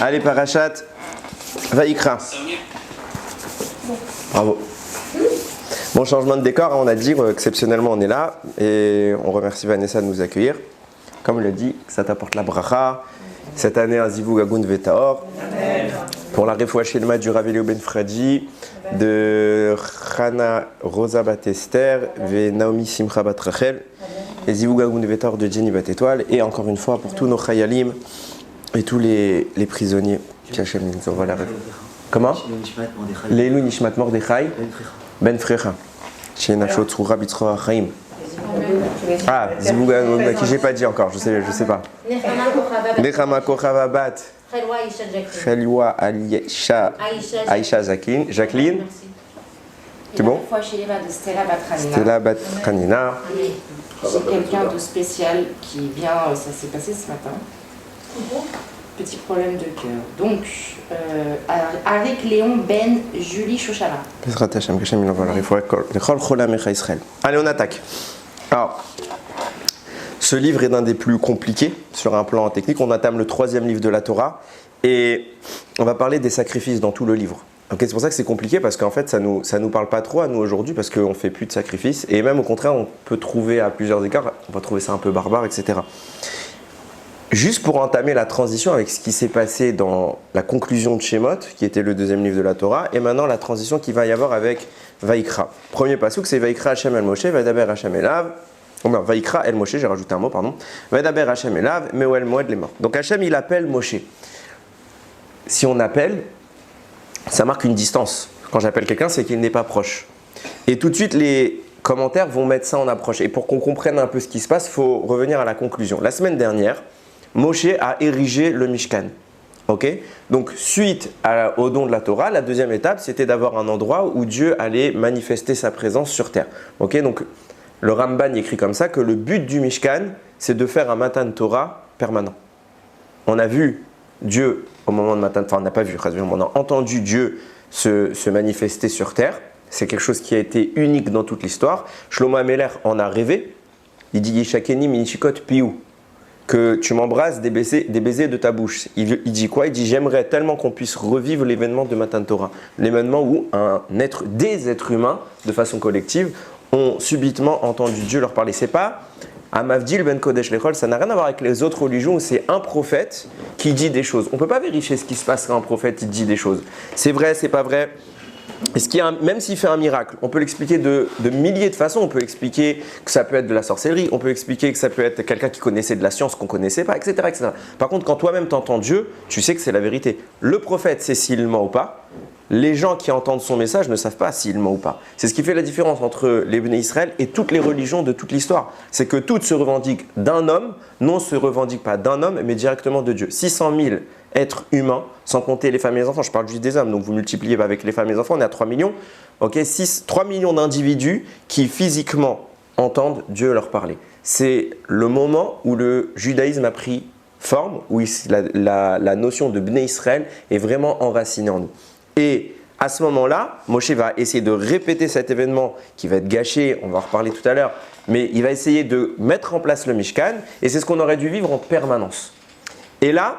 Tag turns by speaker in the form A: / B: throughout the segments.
A: Allez, Parashat Vaïkra. Bravo. Bon, changement de décor, on a dit exceptionnellement on est là et on remercie Vanessa de nous accueillir. Comme il l'a dit, ça t'apporte la bracha. Cette année, un Zivug Agun Vetaor. Pour la Refoua Shelma du Rav Eliyahu Ben Fradi, de Chana Rosa Batester, et Naomi Simcha Bat Rachel, et Zivug Agun Vetaor de Jenny Bat Étoile, et encore une fois pour tous nos Chayalim et tous les prisonniers qui Hachem nous envoie la Refoua. Comment? Leilou Nishmat Mordechai Ben Frecha. Chez Nachot Tzroura Bitzroa Chaim. Ah, Zivug Agun, qui j'ai pas dit encore, je sais pas. Nechama Kochava Bat. Chelwa Aïcha Jacqueline. C'est bon? Stella Bat Kanina.
B: J'ai quelqu'un de spécial qui vient, ça s'est passé ce matin. Petit problème de cœur. Donc, avec Léon Ben Julie Shoshana.
A: Allez, on attaque. Alors, ce livre est l'un des plus compliqués sur un plan technique. On entame le 3e livre de la Torah et on va parler des sacrifices dans tout le livre. Okay, c'est pour ça que c'est compliqué parce qu'en fait ça nous parle pas trop à nous aujourd'hui parce qu'on fait plus de sacrifices et même au contraire on peut trouver à plusieurs égards, on va trouver ça un peu barbare, etc. Juste pour entamer la transition avec ce qui s'est passé dans la conclusion de Shemot, qui était le 2e livre de la Torah, et maintenant la transition qu'il va y avoir avec Vaïkra. Premier passouk, c'est Vaïkra Hashem el Moshe, Vadaber Hashem elav. Non, Vaïkra el Moshe, j'ai rajouté un mot, pardon. Vadaber Hashem elav, Meuel Moed les morts. Donc Hashem il appelle Moshe. Si on appelle, ça marque une distance. Quand j'appelle quelqu'un, c'est qu'il n'est pas proche. Et tout de suite, les commentaires vont mettre ça en approche. Et pour qu'on comprenne un peu ce qui se passe, il faut revenir à la conclusion. La semaine dernière, Moshe a érigé le Mishkan. Okay? Donc, suite au don de la Torah, la deuxième étape, c'était d'avoir un endroit où Dieu allait manifester sa présence sur terre. Okay? Donc, le Ramban écrit comme ça que le but du Mishkan, c'est de faire un Matan Torah permanent. On a vu Dieu au moment de Matan, enfin on n'a pas vu, on a entendu Dieu se manifester sur terre. C'est quelque chose qui a été unique dans toute l'histoire. Shlomo Ameler en a rêvé. Il dit Yishakeni minishikot piou, que tu m'embrasses des baisers de ta bouche. Il dit quoi? Il dit j'aimerais tellement qu'on puisse revivre l'événement de Matan Torah, l'événement où des êtres humains, de façon collective, ont subitement entendu Dieu leur parler. C'est pas Amavdil ben Kodesh Lechol, ça n'a rien à voir avec les autres religions où c'est un prophète qui dit des choses. On ne peut pas vérifier ce qui se passe quand un prophète il dit des choses. C'est vrai, c'est pas vrai. Même s'il fait un miracle, on peut l'expliquer de milliers de façons. On peut expliquer que ça peut être de la sorcellerie, on peut expliquer que ça peut être quelqu'un qui connaissait de la science qu'on ne connaissait pas, etc., etc. Par contre, quand toi-même t'entends Dieu, tu sais que c'est la vérité. Le prophète sait s'il ment ou pas. Les gens qui entendent son message ne savent pas s'il ment ou pas. C'est ce qui fait la différence entre les Bnei Israël et toutes les religions de toute l'histoire. C'est que toutes se revendiquent d'un homme, non se revendiquent pas d'un homme, mais directement de Dieu. 600 000 êtres humains, sans compter les femmes et les enfants. Je parle juste des hommes, donc vous multipliez avec les femmes et les enfants, on est à 3 millions. Okay, 3 millions d'individus qui physiquement entendent Dieu leur parler. C'est le moment où le judaïsme a pris forme, où la notion de Bnei Israël est vraiment enracinée en nous. Et à ce moment-là, Moshe va essayer de répéter cet événement qui va être gâché, on va en reparler tout à l'heure, mais il va essayer de mettre en place le Mishkan et c'est ce qu'on aurait dû vivre en permanence. Et là,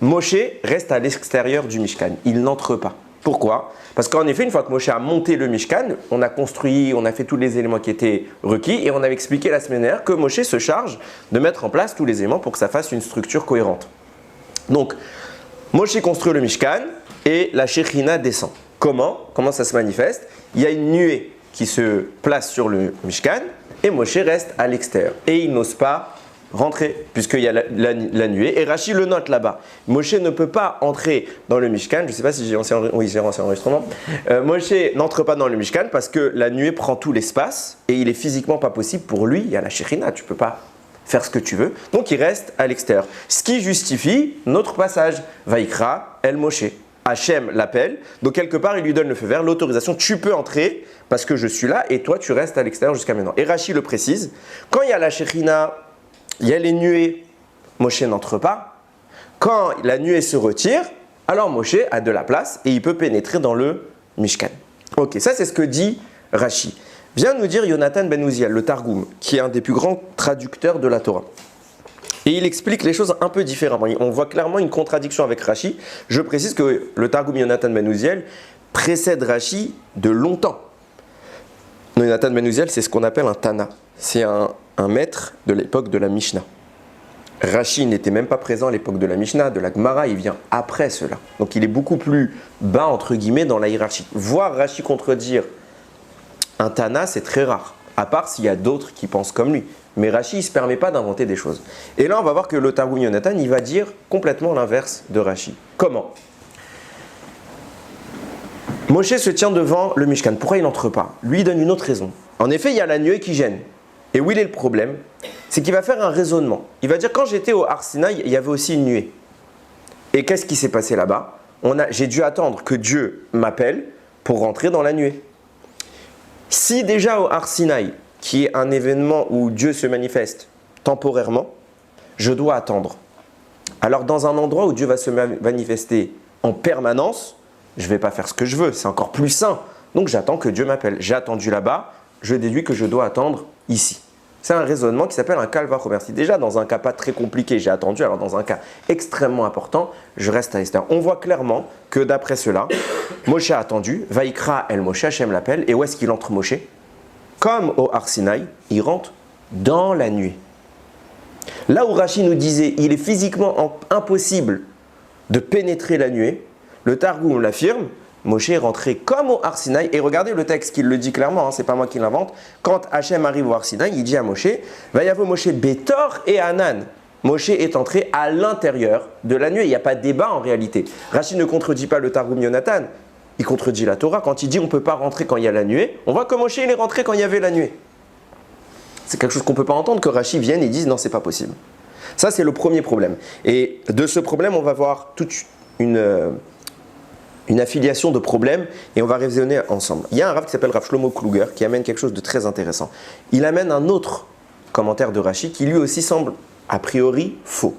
A: Moshe reste à l'extérieur du Mishkan, il n'entre pas. Pourquoi? Parce qu'en effet, une fois que Moshe a monté le Mishkan, on a construit, on a fait tous les éléments qui étaient requis et on avait expliqué la semaine dernière que Moshe se charge de mettre en place tous les éléments pour que ça fasse une structure cohérente. Donc, Moshe construit le Mishkan et la Shekhinah descend. Comment ça se manifeste? Il y a une nuée qui se place sur le Mishkan et Moshe reste à l'extérieur. Et il n'ose pas rentrer puisqu'il y a la nuée. Et Rashi le note là-bas. Moshe ne peut pas entrer dans le Mishkan. Je ne sais pas si j'ai lancé enregistrement. Moshe n'entre pas dans le Mishkan parce que la nuée prend tout l'espace et il est physiquement pas possible pour lui. Il y a la Shekhinah, tu ne peux pas faire ce que tu veux. Donc il reste à l'extérieur. Ce qui justifie notre passage. Vaïkra el Moshe. Hachem l'appelle, donc quelque part il lui donne le feu vert, l'autorisation, tu peux entrer parce que je suis là et toi tu restes à l'extérieur jusqu'à maintenant. Et Rashi le précise, quand il y a la Shekhinah, il y a les nuées, Moshe n'entre pas. Quand la nuée se retire, alors Moshe a de la place et il peut pénétrer dans le Mishkan. Ok, ça c'est ce que dit Rashi. Vient nous dire Yonatan Ben Uziel, le Targum, qui est un des plus grands traducteurs de la Torah. Et il explique les choses un peu différemment. On voit clairement une contradiction avec Rashi. Je précise que le Targum Yonatan ben Uziel précède Rashi de longtemps. Yonatan ben Uziel, c'est ce qu'on appelle un Tana. C'est un maître de l'époque de la Mishnah. Rashi n'était même pas présent à l'époque de la Mishnah, de la Gemara, il vient après cela. Donc il est beaucoup plus bas, entre guillemets, dans la hiérarchie. Voir Rashi contredire un Tana, c'est très rare, à part s'il y a d'autres qui pensent comme lui. Mais Rashi, il ne se permet pas d'inventer des choses. Et là, on va voir que le Targum Yonatan, il va dire complètement l'inverse de Rashi. Comment ? Moshe se tient devant le Mishkan. Pourquoi il n'entre pas ? Lui, il donne une autre raison. En effet, il y a la nuée qui gêne. Et où il est le problème ? C'est qu'il va faire un raisonnement. Il va dire, quand j'étais au Har Sinaï, il y avait aussi une nuée. Et qu'est-ce qui s'est passé là-bas ? J'ai dû attendre que Dieu m'appelle pour rentrer dans la nuée. Si déjà au Har Sinaï, qui est un événement où Dieu se manifeste temporairement, je dois attendre. Alors dans un endroit où Dieu va se manifester en permanence, je ne vais pas faire ce que je veux, c'est encore plus sain. Donc j'attends que Dieu m'appelle. J'ai attendu là-bas, je déduis que je dois attendre ici. C'est un raisonnement qui s'appelle un Kalva Chomer. Si déjà dans un cas pas très compliqué, j'ai attendu, alors dans un cas extrêmement important, je reste à Esther. On voit clairement que d'après cela, Moshe a attendu, Vaikra el Moshe, Hachem l'appelle, et où est-ce qu'il entre Moshe ? Comme au Har Sinaï, il rentre dans la nuée. Là où Rashi nous disait, il est physiquement impossible de pénétrer la nuée, le Targum l'affirme, Moshe est rentré comme au Har Sinaï. Et regardez le texte qui le dit clairement, c'est pas moi qui l'invente. Quand Hachem arrive au Har Sinaï, il dit à Moshe, Vayavo Moshe Betor et Anan. Moshe est entré à l'intérieur de la nuée. Il n'y a pas de débat en réalité. Rashi ne contredit pas le Targum Yonatan. Il contredit la Torah. Quand il dit on ne peut pas rentrer quand il y a la nuée, on voit que Moshe il est rentré quand il y avait la nuée. C'est quelque chose qu'on ne peut pas entendre, que Rashi vienne et dise non, c'est pas possible. Ça, c'est le premier problème. Et de ce problème, on va voir toute une affiliation de problèmes et on va raisonner ensemble. Il y a un rav qui s'appelle Rav Shlomo Kluger qui amène quelque chose de très intéressant. Il amène un autre commentaire de Rashi qui lui aussi semble a priori faux.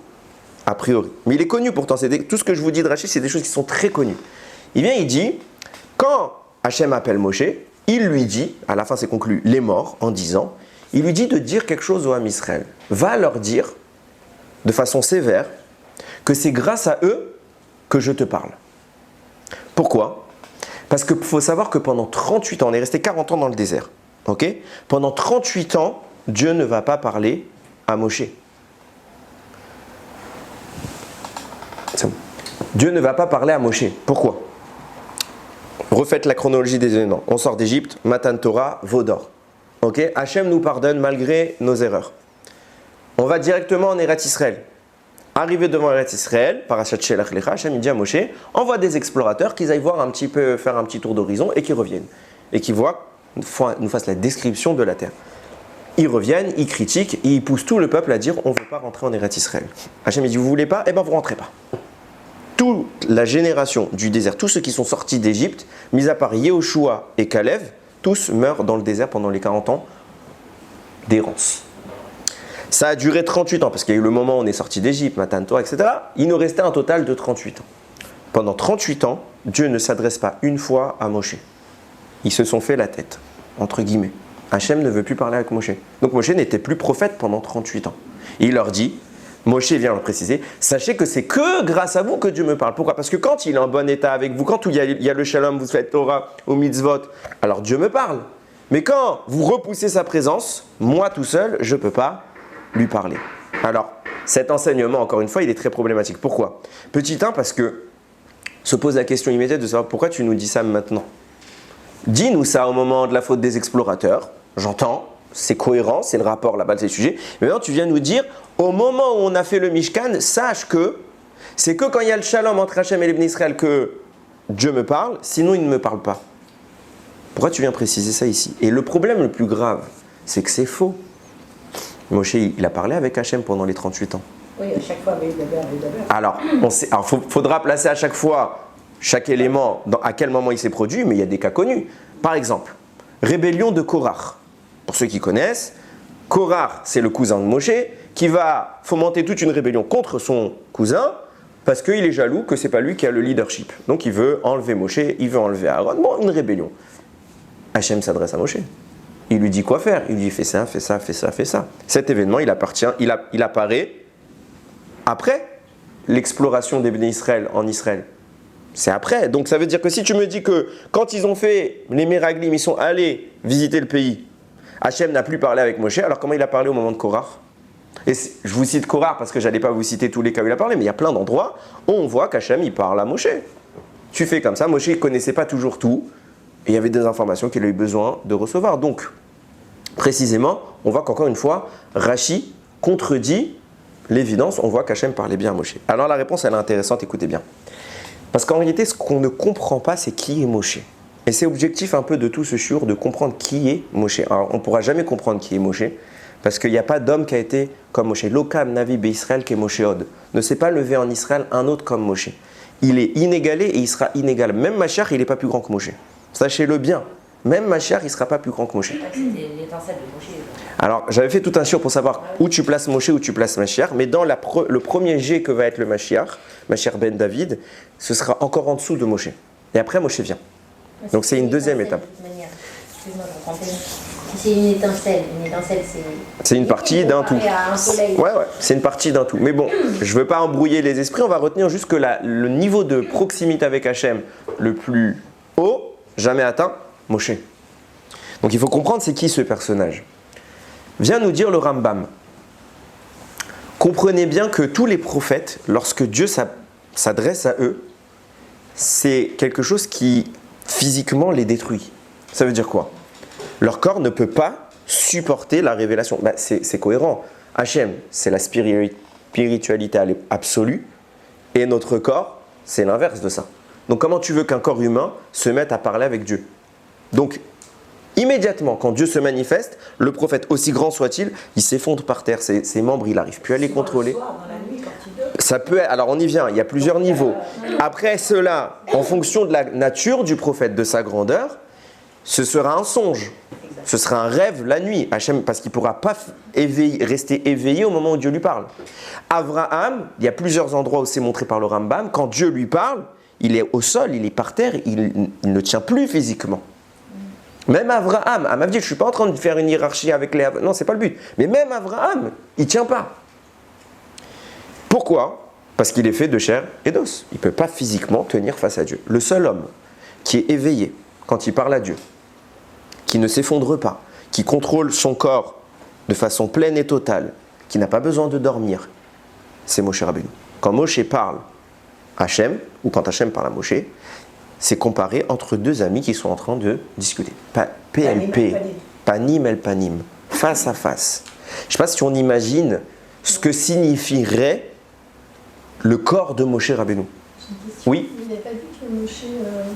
A: A priori. Mais il est connu pourtant. Tout ce que je vous dis de Rashi, c'est des choses qui sont très connues. Il vient, il dit, quand Hachem appelle Moshe, il lui dit, à la fin c'est conclu, les morts, en disant, il lui dit de dire quelque chose au Ham Israël. Va leur dire, de façon sévère, que c'est grâce à eux que je te parle. Pourquoi ? Parce qu'il faut savoir que pendant 38 ans, on est resté 40 ans dans le désert. Okay ? Pendant 38 ans, Dieu ne va pas parler à Moshe. C'est bon. Dieu ne va pas parler à Moshe. Pourquoi ? Refaites la chronologie des événements. On sort d'Égypte, Matan Torah, Vaudor. Okay ? Hachem nous pardonne malgré nos erreurs. On va directement en Eretz Israël. Arrivé devant Eretz Israël, Parashat Shelach Lecha, Hachem il dit à Moshe, envoie des explorateurs qui aillent voir faire un petit tour d'horizon et qui reviennent. Et qui nous fassent la description de la terre. Ils reviennent, ils critiquent, et ils poussent tout le peuple à dire on ne veut pas rentrer en Eretz Israël. Hachem il dit vous ne voulez pas, eh bien vous ne rentrez pas. Toute la génération du désert, tous ceux qui sont sortis d'Égypte, mis à part Yehoshua et Kalev, tous meurent dans le désert pendant les 40 ans d'errance. Ça a duré 38 ans, parce qu'il y a eu le moment où on est sorti d'Égypte, Matan Torah, etc. Il nous restait un total de 38 ans. Pendant 38 ans, Dieu ne s'adresse pas une fois à Moshe. Ils se sont fait la tête, entre guillemets. Hachem ne veut plus parler avec Moshe. Donc Moshe n'était plus prophète pendant 38 ans. Et il leur dit, Moshe vient le préciser, sachez que c'est que grâce à vous que Dieu me parle. Pourquoi ? Parce que quand il est en bon état avec vous, quand il y a le shalom, vous faites Torah au mitzvot, alors Dieu me parle. Mais quand vous repoussez sa présence, moi tout seul, je ne peux pas lui parler. Alors, cet enseignement, encore une fois, il est très problématique. Pourquoi ? Petit 1, parce que se pose la question immédiate de savoir pourquoi tu nous dis ça maintenant. Dis-nous ça au moment de la faute des explorateurs. J'entends, c'est cohérent, c'est le rapport là-bas de ces sujets. Mais maintenant, tu viens nous dire, au moment où on a fait le Mishkan, sache que c'est que quand il y a le shalom entre Hachem et les Bnei Israël que Dieu me parle, sinon il ne me parle pas. Pourquoi tu viens préciser ça ici ? Et le problème le plus grave, c'est que c'est faux. Moshe, il a parlé avec Hachem pendant les 38 ans.
C: Oui, à chaque fois, mais il avait.
A: Alors, faudra placer à chaque fois, chaque élément, à quel moment il s'est produit, mais il y a des cas connus. Par exemple, rébellion de Korach. Pour ceux qui connaissent, Korach, c'est le cousin de Moshe, qui va fomenter toute une rébellion contre son cousin, parce qu'il est jaloux que ce n'est pas lui qui a le leadership. Donc il veut enlever Moshe, il veut enlever Aaron. Bon, une rébellion. Hachem s'adresse à Moshe. Il lui dit quoi faire. Il lui dit fais ça, fais ça, fais ça, fais ça. Cet événement, il apparaît après l'exploration des Béné Israël en Israël. C'est après. Donc ça veut dire que si tu me dis que quand ils ont fait les Meraglim, ils sont allés visiter le pays, Hachem n'a plus parlé avec Moshe, alors comment il a parlé au moment de Korach? Et je vous cite Korach parce que je n'allais pas vous citer tous les cas où il a parlé, mais il y a plein d'endroits où on voit qu'Hachem il parle à Moshe. Tu fais comme ça, Moshe ne connaissait pas toujours tout, et il y avait des informations qu'il a eu besoin de recevoir. Donc, précisément, on voit qu'encore une fois, Rashi contredit l'évidence, on voit qu'Hachem parlait bien à Moshe. Alors la réponse elle est intéressante, écoutez bien. Parce qu'en réalité, ce qu'on ne comprend pas, c'est qui est Moshe. Et c'est objectif un peu de tout ce shiur de comprendre qui est Moshe. Alors, on ne pourra jamais comprendre qui est Moshe, parce qu'il n'y a pas d'homme qui a été comme Moshe. Lokam Navi Israël qui est Moshe Od. Ne s'est pas levé en Israël un autre comme Moshe. Il est inégalé et il sera inégal. Même Mashiach, il n'est pas plus grand que Moshe. Sachez-le bien. Même Mashiach, il ne sera pas plus grand que Moshe.
B: C'était l'étincelle de Moshe.
A: Alors, j'avais fait tout un shiur pour savoir où tu places Moshe, où tu places Mashiach, mais dans le premier jet que va être le Mashiach ben David, ce sera encore en dessous de Moshe. Et après, Moshe vient. Donc, c'est une deuxième étape.
C: Excuse-moi, je comprends pas. Si c'est une étincelle,
A: c'est une partie d'un tout. Ouais, c'est une partie d'un tout. Mais bon, je ne veux pas embrouiller les esprits, on va retenir juste que le niveau de proximité avec Hachem le plus haut, jamais atteint, Moshe. Donc, il faut comprendre c'est qui ce personnage. Vient nous dire le Rambam. Comprenez bien que tous les prophètes, lorsque Dieu s'adresse à eux, c'est quelque chose qui physiquement les détruit. Ça veut dire quoi? Leur corps ne peut pas supporter la révélation. C'est cohérent. Hachem, c'est la spiritualité absolue, et notre corps, c'est l'inverse de ça. Donc comment tu veux qu'un corps humain se mette à parler avec Dieu? Donc, immédiatement, quand Dieu se manifeste, le prophète, aussi grand soit-il, il s'effondre par terre, ses membres, il n'arrive plus à les contrôler. Ça peut être, alors on y vient, il y a plusieurs niveaux. Après cela, en fonction de la nature du prophète, de sa grandeur, ce sera un songe, ce sera un rêve la nuit, Hachem, parce qu'il ne pourra pas rester éveillé au moment où Dieu lui parle. Abraham, il y a plusieurs endroits où c'est montré par le Rambam, quand Dieu lui parle, il est au sol, il est par terre, il ne tient plus physiquement. Même Abraham dit, je ne suis pas en train de faire une hiérarchie avec les... Non, ce n'est pas le but. Mais même Abraham, il ne tient pas. Pourquoi? Parce qu'il est fait de chair et d'os. Il ne peut pas physiquement tenir face à Dieu. Le seul homme qui est éveillé quand il parle à Dieu, qui ne s'effondre pas, qui contrôle son corps de façon pleine et totale, qui n'a pas besoin de dormir, c'est Moshe Rabbeinu. Quand Moshe parle à Hachem, ou quand Hachem parle à Moshe, c'est comparé entre deux amis qui sont en train de discuter. PLP, panim el panim, face à face. Je ne sais pas si on imagine ce que signifierait le corps de Moshe Rabbeinu. Oui.
C: Il n'avait pas dit que Moshe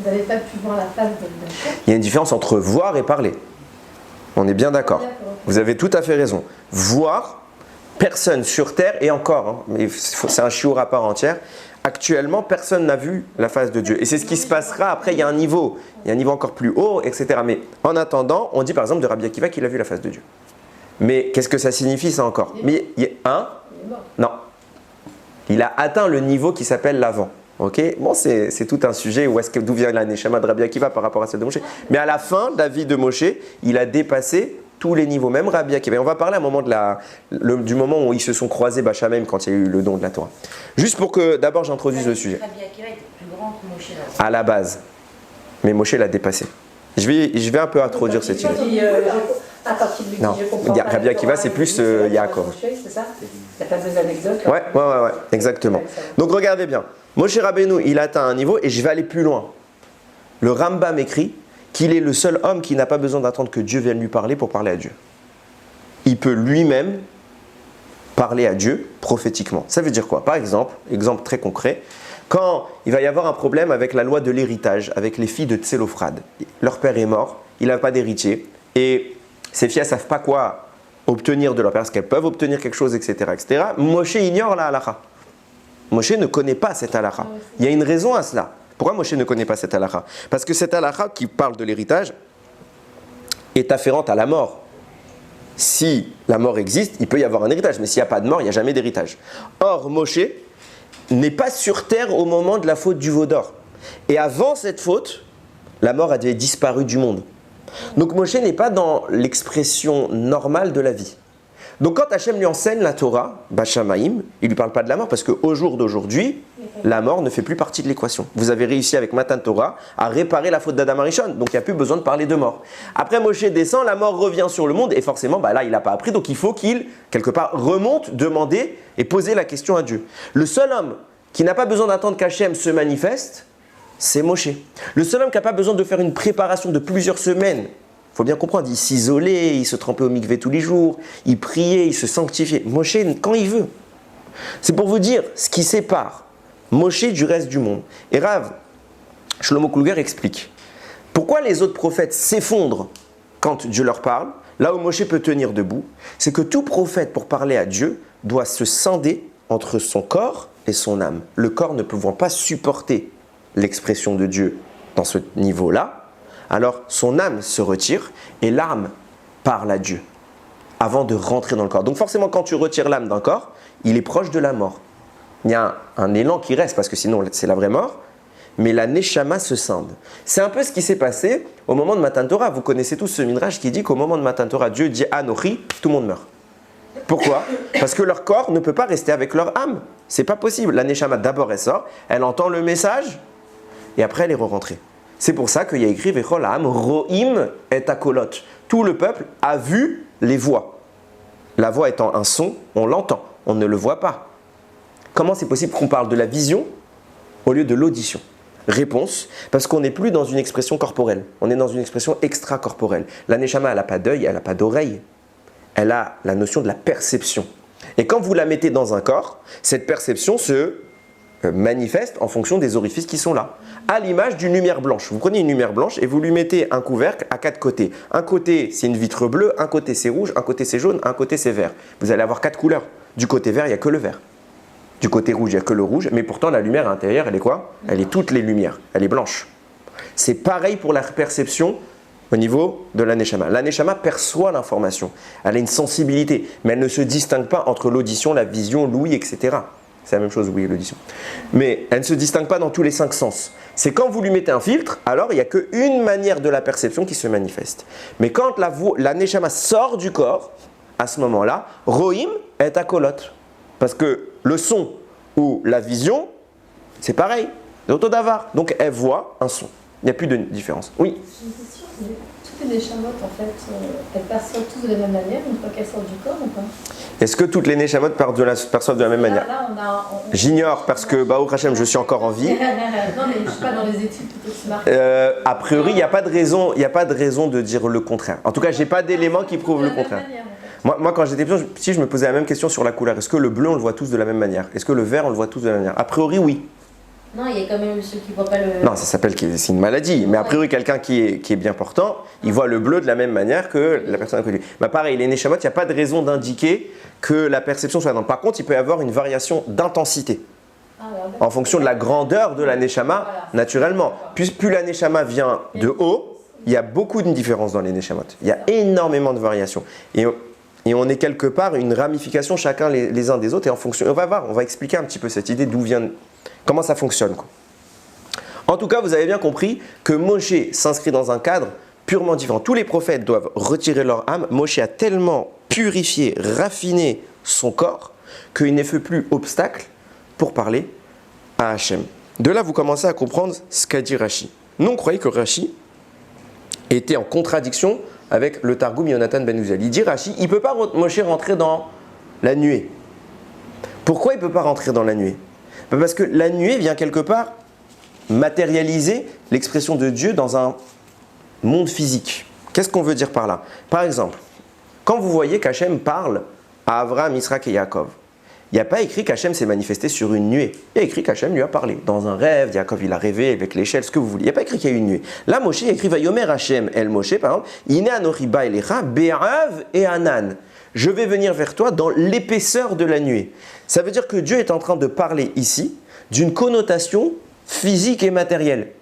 C: n'avait pas pu voir la face de Moshe.
A: Il y a une différence entre voir et parler. On est bien d'accord. Vous avez tout à fait raison. Voir, personne sur Terre, et encore, mais c'est un shiur à part entière, actuellement, personne n'a vu la face de Dieu. Et c'est ce qui se passera après, il y a un niveau encore plus haut, etc. Mais en attendant, on dit par exemple de Rabbi Akiva qu'il a vu la face de Dieu. Mais qu'est-ce que ça signifie ça encore? Mais non. Il a atteint le niveau qui s'appelle l'avant. Ok, bon, c'est tout un sujet d'où vient la Neshama de Rabbi Akiva par rapport à celle de Moshe. Mais à la fin de la vie de Moshe, il a dépassé tous les niveaux, même Rabbi Akiva. Et on va parler à un moment du moment où ils se sont croisés Bachamem quand il y a eu le don de la Torah. Juste pour que d'abord j'introduise le sujet.
B: Rabbi Akiva était plus grand que Moshe.
A: À la base. Mais Moshe l'a dépassé. Je vais un peu introduire cette idée. Non, Rabbi Akiva c'est plus Yaakov.
C: C'est ça? La fameuse anecdote.
A: Ouais, exactement. Donc regardez bien. Moshe Rabbeinu, il atteint un niveau et je vais aller plus loin. Le Rambam écrit qu'il est le seul homme qui n'a pas besoin d'attendre que Dieu vienne lui parler pour parler à Dieu. Il peut lui-même parler à Dieu prophétiquement. Ça veut dire quoi? Par exemple très concret, quand il va y avoir un problème avec la loi de l'héritage, avec les filles de Tsélophrad. Leur père est mort, il n'a pas d'héritier, et ces filles ne savent pas quoi obtenir de leur père, parce qu'elles peuvent obtenir quelque chose, etc. etc. Moshe ignore la halakha. Moshe ne connaît pas cette halakha. Il y a une raison à cela. Pourquoi Moshe ne connaît pas cette halakha? Parce que cette halakha qui parle de l'héritage est afférente à la mort. Si la mort existe, il peut y avoir un héritage, mais s'il n'y a pas de mort, il n'y a jamais d'héritage. Or, Moshe n'est pas sur terre au moment de la faute du veau d'or. Et avant cette faute, la mort avait disparu du monde. Donc Moshe n'est pas dans l'expression normale de la vie. Donc quand Hachem lui enseigne la Torah, Bashamaïm, il ne lui parle pas de la mort parce qu'au jour d'aujourd'hui, la mort ne fait plus partie de l'équation. Vous avez réussi avec Matan Torah à réparer la faute d'Adam Arishon, donc il n'y a plus besoin de parler de mort. Après Moshe descend, la mort revient sur le monde et forcément là il n'a pas appris, donc il faut qu'il quelque part remonte, demander et poser la question à Dieu. Le seul homme qui n'a pas besoin d'attendre qu'Hachem se manifeste, c'est Moshe. Le seul homme qui n'a pas besoin de faire une préparation de plusieurs semaines. Il faut bien comprendre, il s'isolait, il se trempait au mikvé tous les jours, il priait, il se sanctifiait. Moshe, quand il veut. C'est pour vous dire ce qui sépare Moshe du reste du monde. Et Rav, Shlomo Kluger explique pourquoi les autres prophètes s'effondrent quand Dieu leur parle, là où Moshe peut tenir debout, c'est que tout prophète, pour parler à Dieu, doit se scinder entre son corps et son âme. Le corps ne pouvant pas supporter l'expression de Dieu dans ce niveau-là, alors son âme se retire et l'âme parle à Dieu avant de rentrer dans le corps. Donc forcément, quand tu retires l'âme d'un corps, il est proche de la mort. Il y a un élan qui reste parce que sinon c'est la vraie mort, mais la Neshama se scinde. C'est un peu ce qui s'est passé au moment de Matan Torah. Vous connaissez tous ce midrash qui dit qu'au moment de Matan Torah, Dieu dit Anochi, tout le monde meurt. Pourquoi? Parce que leur corps ne peut pas rester avec leur âme. C'est pas possible. La Neshama d'abord elle sort, elle entend le message et après elle est re-rentrée. C'est pour ça qu'il y a écrit Vechol Ha'am Ro'im et Akolot. Tout le peuple a vu les voix. La voix étant un son, on l'entend, on ne le voit pas. Comment c'est possible qu'on parle de la vision au lieu de l'audition? Réponse, parce qu'on n'est plus dans une expression corporelle, on est dans une expression extracorporelle. La Neshama, elle n'a pas d'œil, elle n'a pas d'oreille. Elle a la notion de la perception. Et quand vous la mettez dans un corps, cette perception se manifeste en fonction des orifices qui sont là. À l'image d'une lumière blanche. Vous prenez une lumière blanche et vous lui mettez un couvercle à 4 côtés. Un côté, c'est une vitre bleue, un côté, c'est rouge, un côté, c'est jaune, un côté, c'est vert. Vous allez avoir 4 couleurs. Du côté vert, il n'y a que le vert. Du côté rouge, il n'y a que le rouge. Mais pourtant, la lumière à l'intérieur, elle est quoi? Elle est toutes les lumières. Elle est blanche. C'est pareil pour la perception au niveau de la Neshama. La Neshama perçoit l'information. Elle a une sensibilité. Mais elle ne se distingue pas entre l'audition, la vision, l'ouïe, etc. C'est la même chose, oui, l'audition. Mais elle ne se distingue pas dans tous les 5 sens. C'est quand vous lui mettez un filtre, alors il n'y a qu'une manière de la perception qui se manifeste. Mais quand la Neshama sort du corps, à ce moment-là, Rohim est à Kolot. Parce que le son ou la vision, c'est pareil, c'est autodavar. Donc elle voit un son. Il n'y a plus de différence. Oui.
C: J'ai une question. Toutes les Neshamot, en fait, elles perçoivent tous de la même manière une fois qu'elles sortent du corps ou pas?
A: Est-ce que toutes les Neshamot perçoivent de la même manière? J'ignore parce que, Baruch Hashem, je suis encore en vie.
C: Non, mais je ne suis pas dans les études plutôt smart.
A: A priori, il n'y a pas de raison de dire le contraire. En tout cas, je n'ai pas d'éléments qui prouvent le contraire. Moi, quand j'étais petit, je me posais la même question sur la couleur. Est-ce que le bleu, on le voit tous de la même manière? Est-ce que le vert, on le voit tous de la même manière? A priori, oui.
C: Non, il y a quand même ceux qui ne voient pas le...
A: Non, ça s'appelle c'est une maladie. Mais a priori, quelqu'un qui est bien portant, il voit le bleu de la même manière que la personne inconnue. Bah, pareil, les Neshamot, il n'y a pas de raison d'indiquer que la perception soit dans. Par contre, il peut y avoir une variation d'intensité en fonction de la grandeur de la Neshama, naturellement. Plus la Neshama vient de haut, il y a beaucoup de différences dans les Neshamot. Il y a énormément de variations. Et on est quelque part une ramification chacun les uns des autres. Et en fonction, on va voir, on va expliquer un petit peu cette idée d'où vient, comment ça fonctionne, quoi. En tout cas, vous avez bien compris que Moshe s'inscrit dans un cadre purement différent. Tous les prophètes doivent retirer leur âme. Moshe a tellement purifié, raffiné son corps qu'il n'est fait plus obstacle pour parler à Hachem. De là, vous commencez à comprendre ce qu'a dit Rashi. Nous, on croyait que Rashi était en contradiction avec le Targum Yonatan Ben Uziel. Il dit Rashi, il ne peut pas Moshe rentrer dans la nuée. Pourquoi il ne peut pas rentrer dans la nuée? Parce que la nuée vient quelque part matérialiser l'expression de Dieu dans un monde physique. Qu'est-ce qu'on veut dire par là? Par exemple, quand vous voyez qu'Hachem parle à Avraham, Israël et Yaakov, il n'y a pas écrit qu'Hachem s'est manifesté sur une nuée. Il y a écrit qu'Hachem lui a parlé. Dans un rêve, Yaakov il a rêvé avec l'échelle, ce que vous voulez. Il n'y a pas écrit qu'il y a eu une nuée. Là, Moshe, il a écrit Vayomer Hachem El Moshe, par exemple, Ine Anochi ba elecha be'av et anan. Je vais venir vers toi dans l'épaisseur de la nuée. Ça veut dire que Dieu est en train de parler ici d'une connotation physique et matérielle.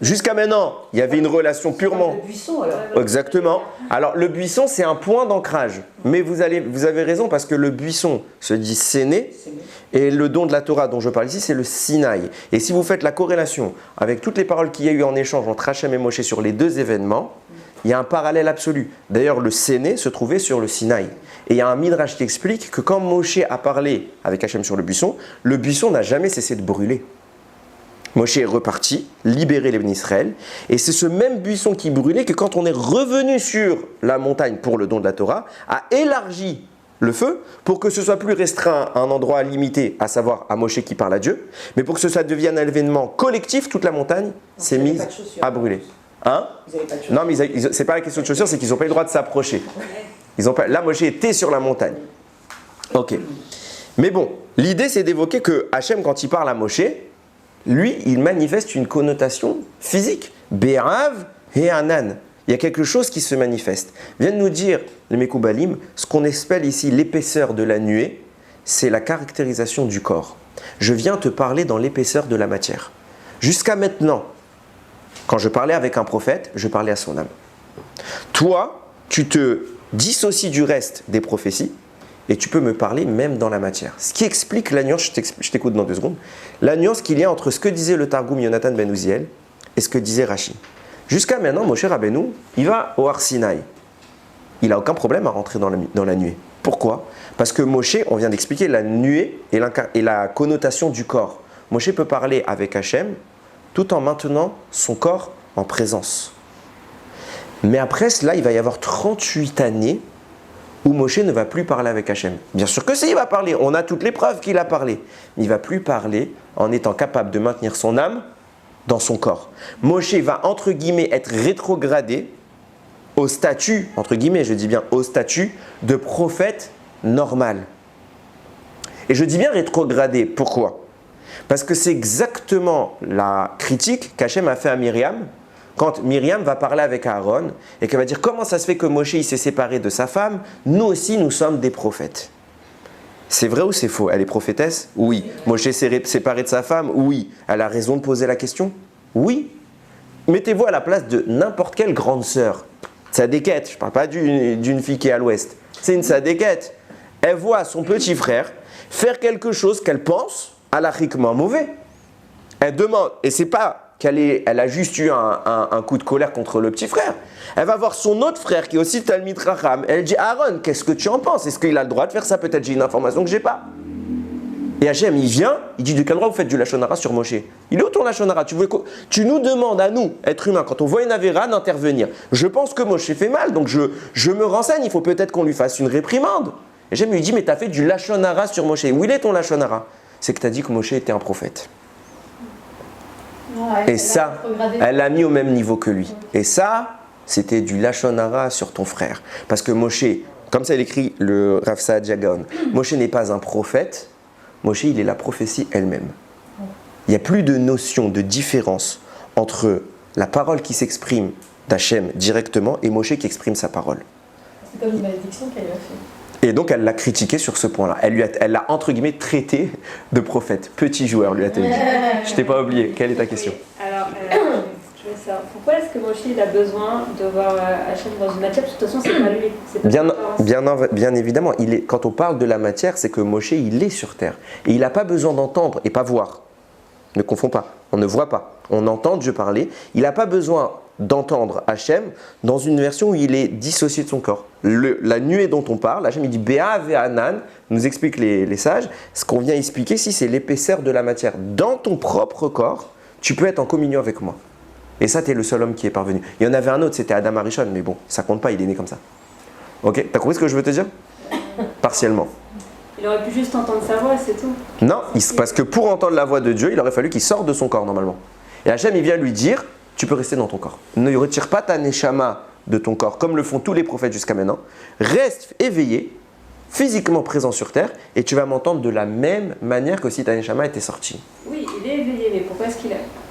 A: Jusqu'à maintenant, il y avait une relation purement...
D: Le buisson, alors.
A: Exactement. Alors, le buisson, c'est un point d'ancrage. Mais vous avez raison parce que le buisson se dit Séné et le don de la Torah dont je parle ici, c'est le Sinaï. Et si vous faites la corrélation avec toutes les paroles qu'il y a eu en échange entre Hachem et Moshe sur les deux événements, il y a un parallèle absolu. D'ailleurs, le Séné se trouvait sur le Sinaï. Et il y a un midrash qui explique que quand Moshe a parlé avec Hachem sur le buisson n'a jamais cessé de brûler. Moshe est reparti, libéré les bénis Israël, et c'est ce même buisson qui brûlait que quand on est revenu sur la montagne pour le don de la Torah, a élargi le feu pour que ce soit plus restreint à un endroit limité, à savoir à Moshe qui parle à Dieu, mais pour que ça devienne un événement collectif, toute la montagne s'est mise à brûler. Hein? Non, mais c'est pas la question de chaussures, c'est qu'ils n'ont pas eu le droit de s'approcher. Là, Moshe était sur la montagne. Ok. Mais bon, l'idée c'est d'évoquer que Hachem, quand il parle à Moshe, lui, il manifeste une connotation physique. Be'av et Anan. Il y a quelque chose qui se manifeste. Viennent nous dire, les Mekoubalim, ce qu'on appelle ici l'épaisseur de la nuée, c'est la caractérisation du corps. Je viens te parler dans l'épaisseur de la matière. Jusqu'à maintenant, quand je parlais avec un prophète, je parlais à son âme. Toi, tu te dissocies du reste des prophéties et tu peux me parler même dans la matière. Ce qui explique la nuance, je t'écoute dans 2 secondes, la nuance qu'il y a entre ce que disait le Targum Yonatan ben Uziel et ce que disait Rashi. Jusqu'à maintenant, Moshe Rabbeinu, il va au Har Sinaï. Il n'a aucun problème à rentrer dans la nuée. Pourquoi? Parce que Moshe, on vient d'expliquer la nuée et la connotation du corps. Moshe peut parler avec Hachem tout en maintenant son corps en présence. Mais après cela, il va y avoir 38 années où Moshe ne va plus parler avec Hachem. Bien sûr que si, il va parler. On a toutes les preuves qu'il a parlé. Mais il ne va plus parler en étant capable de maintenir son âme dans son corps. Moshe va, entre guillemets, être rétrogradé au statut, entre guillemets, je dis bien au statut de prophète normal. Et je dis bien rétrogradé. Pourquoi? Parce que c'est exactement la critique qu'Hachem a fait à Myriam quand Myriam va parler avec Aaron et qu'elle va dire comment ça se fait que Moshe il s'est séparé de sa femme, nous aussi nous sommes des prophètes. C'est vrai ou c'est faux? Elle est prophétesse? Oui. Moshe s'est séparé de sa femme? Oui. Elle a raison de poser la question? Oui. Mettez-vous à la place de n'importe quelle grande sœur. Tzadékette, je ne parle pas d'une fille qui est à l'ouest. C'est une tzadékette. Elle voit son petit frère faire quelque chose qu'elle pense halachiquement mauvais. Elle demande, et c'est pas elle a juste eu un coup de colère contre le petit frère. Elle va voir son autre frère qui est aussi Talmid Racham. Elle dit Aaron, qu'est-ce que tu en penses? Est-ce qu'il a le droit de faire ça? Peut-être j'ai une information que j'ai pas. Et Hachem, il vient, il dit de quel droit vous faites du Lachon Hara sur Moshe? Il est où ton Lachon Hara? Tu nous demandes à nous, êtres humains, quand on voit une avéra, d'intervenir. Je pense que Moshe fait mal, donc je me renseigne, il faut peut-être qu'on lui fasse une réprimande. Et Hachem lui dit mais tu as fait du Lachon Hara sur Moshe. Où il est ton Lachon Hara? C'est que tu as dit que Moshe était un prophète. Et ça, elle l'a mis au même niveau que lui. Et ça, c'était du Lachon Hara sur ton frère. Parce que Moshe, comme ça il écrit le Rav Saadia Gaon, Moshe n'est pas un prophète, Moshe il est la prophétie elle-même. Il n'y a plus de notion de différence entre la parole qui s'exprime d'Hachem directement et Moshe qui exprime sa parole.
C: C'est comme une malédiction qu'elle a fait.
A: Et donc elle l'a critiqué sur ce point-là. Elle l'a entre guillemets traité de prophète. Petit joueur, lui a-t-elle dit. Je t'ai pas oublié. Quelle est ta question?
D: Alors, je veux savoir, pourquoi est-ce que Moshe il a besoin de voir Hachem dans une matière? De toute façon, c'est pas lui. C'est pas
A: bien évidemment. Quand on parle de la matière, c'est que Moshe, il est sur terre. Et il n'a pas besoin d'entendre et pas voir. Ne confonds pas. On ne voit pas. On entend Dieu parler. Il n'a pas besoin d'entendre Hachem dans une version où il est dissocié de son corps. La nuée dont on parle, Hachem il dit Béa Ve'anan, nous explique les sages, ce qu'on vient expliquer ici c'est l'épaisseur de la matière. Dans ton propre corps, tu peux être en communion avec moi. Et ça, tu es le seul homme qui est parvenu. Il y en avait un autre, c'était Adam Arishon, mais bon, ça compte pas, il est né comme ça. Ok, t'as compris ce que je veux te dire? Partiellement.
D: Il aurait pu juste entendre sa voix, c'est tout.
A: Non, parce que pour entendre la voix de Dieu, il aurait fallu qu'il sorte de son corps normalement. Et Hachem, il vient lui dire tu peux rester dans ton corps. Ne retire pas ta neshama de ton corps, comme le font tous les prophètes jusqu'à maintenant. Reste éveillé, physiquement présent sur terre, et tu vas m'entendre de la même manière que si ta neshama était sortie.
D: Oui, il est éveillé, mais pourquoi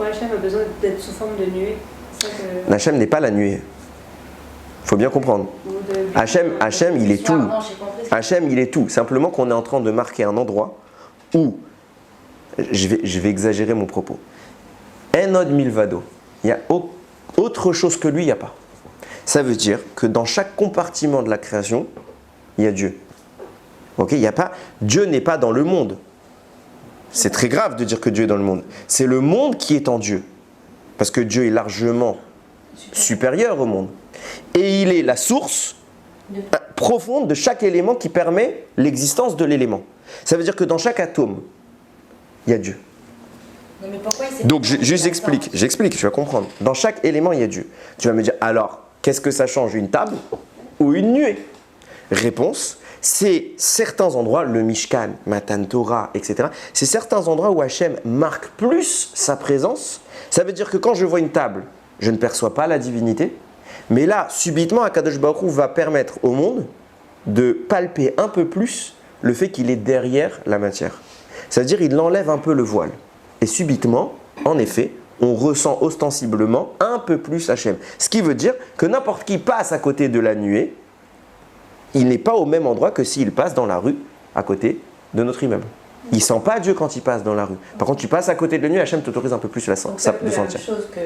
D: Hachem a besoin d'être sous forme de nuée?
A: Hachem n'est pas la nuée. Il faut bien comprendre. Hachem, il est tout. Hachem, il est tout. Simplement qu'on est en train de marquer un endroit où, je vais exagérer mon propos, Enod Milvado. Il y a autre chose que lui, il n'y a pas. Ça veut dire que dans chaque compartiment de la création, il y a Dieu. Okay, il y a pas, Dieu n'est pas dans le monde. C'est très grave de dire que Dieu est dans le monde. C'est le monde qui est en Dieu. Parce que Dieu est largement supérieur au monde. Et il est la source profonde de chaque élément qui permet l'existence de l'élément. Ça veut dire que dans chaque atome, il y a Dieu.
B: Non, mais pourquoi il s'est
A: Donc
B: pas
A: j'explique, tu vas comprendre. Dans chaque élément, il y a Dieu. Tu vas me dire, alors, qu'est-ce que ça change, une table ou une nuée? Réponse, c'est certains endroits, le Mishkan, Matan Torah, etc. C'est certains endroits où Hachem marque plus sa présence. Ça veut dire que quand je vois une table, je ne perçois pas la divinité. Mais là, subitement, Akadosh Baruch Hu va permettre au monde de palper un peu plus le fait qu'il est derrière la matière. Ça veut dire qu'il enlève un peu le voile. Et subitement, en effet, on ressent ostensiblement un peu plus Hachem. Ce qui veut dire que n'importe qui passe à côté de la nuée, il n'est pas au même endroit que s'il passe dans la rue à côté de notre immeuble. Il ne sent pas Dieu quand il passe dans la rue. Par contre, tu passes à côté de la nuée, Hachem t'autorise un peu plus de
E: C'est la même
A: sentir.
E: chose que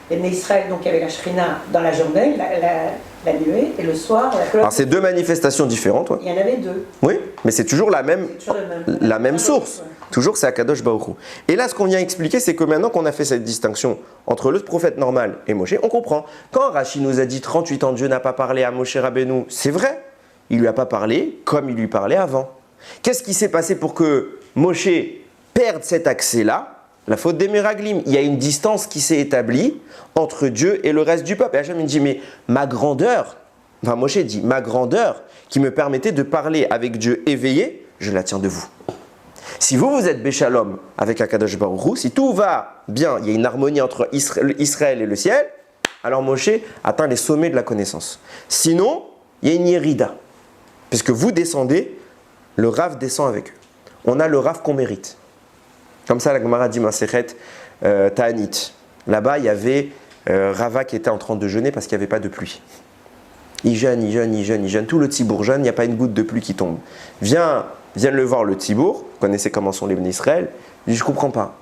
E: les Israël, donc il y avait la Shrina dans la journée, la nuée, et le soir, la colonne.
A: Alors, c'est deux manifestations différentes. Ouais.
E: Il y en avait deux.
A: Oui, mais c'est toujours la même,
E: C'est toujours
A: la même source.
E: Ouais.
A: Toujours, c'est Akadosh Baruch Hu. Et là, ce qu'on vient expliquer, c'est que maintenant qu'on a fait cette distinction entre le prophète normal et Moshe, on comprend. Quand Rashi nous a dit 38 ans, Dieu n'a pas parlé à Moshe Rabbeinu, c'est vrai. Il ne lui a pas parlé comme il lui parlait avant. Qu'est-ce qui s'est passé pour que Moshe perde cet accès-là? La faute des Meraglim. Il y a une distance qui s'est établie entre Dieu et le reste du peuple. Et Hachem me dit, mais ma grandeur, enfin Moshe dit, ma grandeur qui me permettait de parler avec Dieu éveillé, je la tiens de vous. Si vous êtes Béchalom avec Akadosh Baruch Hu, si tout va bien, il y a une harmonie entre Israël et le ciel, alors Moshe atteint les sommets de la connaissance. Sinon, il y a une Yérida. Puisque vous descendez, le Rav descend avec eux. On a le Rav qu'on mérite. Comme ça, la Gemara dit Masechet Ta'anit. Là-bas, il y avait Rava qui était en train de jeûner parce qu'il n'y avait pas de pluie. Il jeûne. Tout le Tzibour jeûne, il n'y a pas une goutte de pluie qui tombe. Viens le voir le Tzibour, vous connaissez comment sont les Bnei Israël. Il dit, je ne comprends pas.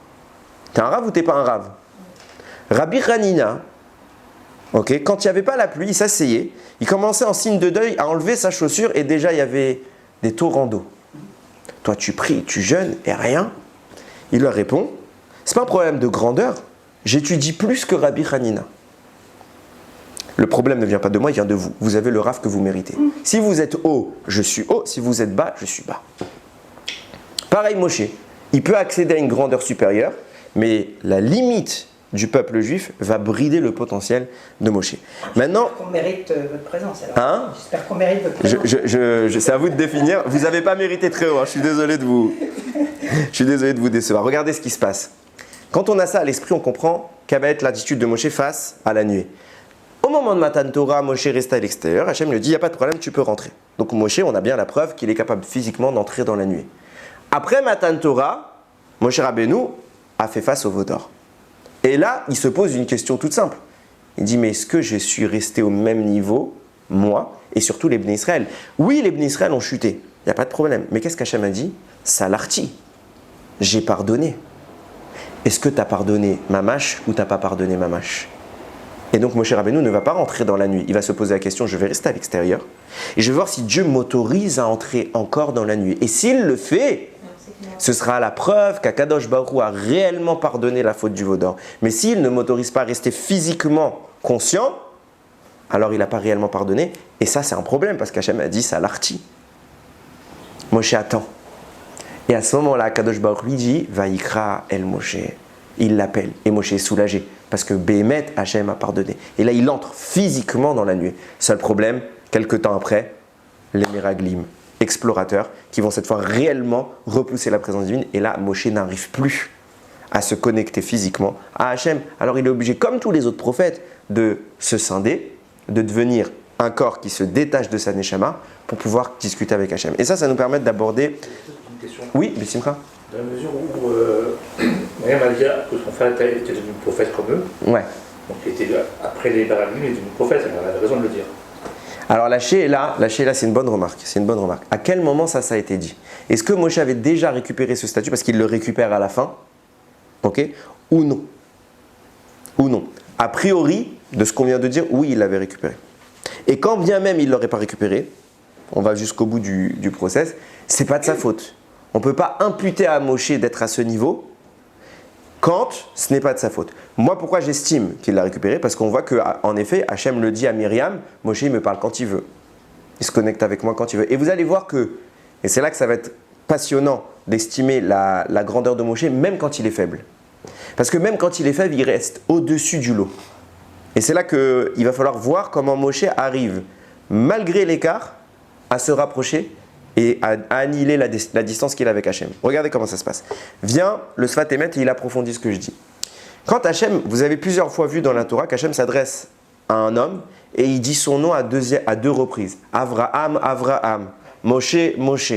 A: T'es un Rav ou t'es pas un Rav? Rabbi Hanina, okay, quand il n'y avait pas la pluie, il s'asseyait, il commençait en signe de deuil à enlever sa chaussure et déjà il y avait des torrents d'eau. Toi tu pries, tu jeûnes et rien. Il leur répond, c'est pas un problème de grandeur, j'étudie plus que Rabbi Hanina. Le problème ne vient pas de moi, il vient de vous. Vous avez le Rav que vous méritez. Si vous êtes haut, je suis haut. Si vous êtes bas, je suis bas. Pareil Moshe, il peut accéder à une grandeur supérieure, mais la limite du peuple juif va brider le potentiel de Moshe. Maintenant,
E: J'espère qu'on mérite votre présence alors.
A: Hein?
E: J'espère qu'on mérite votre présence.
A: c'est à vous de définir. Vous n'avez pas mérité très haut. Hein. Je suis désolé de vous décevoir. Regardez ce qui se passe. Quand on a ça à l'esprit, on comprend quelle va être l'attitude de Moshe face à la nuée. Au moment de Matan Torah, Moshe reste à l'extérieur. Hachem lui dit, il n'y a pas de problème, tu peux rentrer. Donc Moshe, on a bien la preuve qu'il est capable physiquement d'entrer dans la nuée. Après Matan Torah, Moshe Rabbeinu a fait face au veau d'or. Et là, il se pose une question toute simple. Il dit, mais est-ce que je suis resté au même niveau, moi, et surtout les Bnei Israël? Oui, les Bnei Israël ont chuté, il n'y a pas de problème. Mais qu'est-ce qu'Hachem a dit? Salarti, j'ai pardonné. Est-ce que tu as pardonné Mamash ou tu n'as pas pardonné Mamash? Et donc Moshe Rabbeinu ne va pas rentrer dans la nuit. Il va se poser la question, je vais rester à l'extérieur. Et je vais voir si Dieu m'autorise à entrer encore dans la nuit. Et s'il le fait, ce sera la preuve qu'Akadosh Baruch Hu a réellement pardonné la faute du veau d'or. Mais s'il ne m'autorise pas à rester physiquement conscient, alors il n'a pas réellement pardonné. Et ça, c'est un problème parce qu'Hachem a dit ça l'arti. Moshe attend. Et à ce moment-là, Akadosh Baruch Hu lui dit Vaïkra el Moshe. Il l'appelle. Et Moshe est soulagé parce que Béhémet, Hachem a pardonné. Et là, il entre physiquement dans la nuée. Seul problème, quelques temps après, les Meraglim, explorateurs, qui vont cette fois réellement repousser la présence divine. Et là, Moshe n'arrive plus à se connecter physiquement à Hachem. Alors il est obligé, comme tous les autres prophètes, de se scinder, de devenir un corps qui se détache de sa neshama pour pouvoir discuter avec Hachem. Et ça nous permet d'aborder...
F: Une question.
A: Oui, Bessimcha.
F: Dans la mesure où Mariam a dit que son frère était devenu prophète comme eux,
A: Ouais.
F: donc il était, après les Barabim, il est devenu prophète, elle a raison de le dire.
A: Alors la Sheila, c'est une bonne remarque. À quel moment ça a été dit? Est-ce que Moshe avait déjà récupéré ce statut parce qu'il le récupère à la fin? Ok? Ou non? A priori, de ce qu'on vient de dire, oui, il l'avait récupéré. Et quand bien même il ne l'aurait pas récupéré, on va jusqu'au bout du process, c'est pas de sa faute. On ne peut pas imputer à Moshe d'être à ce niveau quand ce n'est pas de sa faute. Moi, pourquoi j'estime qu'il l'a récupéré? Parce qu'on voit qu'en effet, Hachem le dit à Myriam, Moshe il me parle quand il veut. Il se connecte avec moi quand il veut. Et vous allez voir que, et c'est là que ça va être passionnant d'estimer la grandeur de Moshe, même quand il est faible. Parce que même quand il est faible, il reste au-dessus du lot. Et c'est là qu'il va falloir voir comment Moshe arrive, malgré l'écart, à se rapprocher et à annihiler la distance qu'il a avec Hachem. Regardez comment ça se passe. Vient le Sfat Emet et il approfondit ce que je dis. Quand Hachem, vous avez plusieurs fois vu dans la Torah qu'Hachem s'adresse à un homme et il dit son nom à deux reprises. Avraham, Avraham. Moshe, Moshe.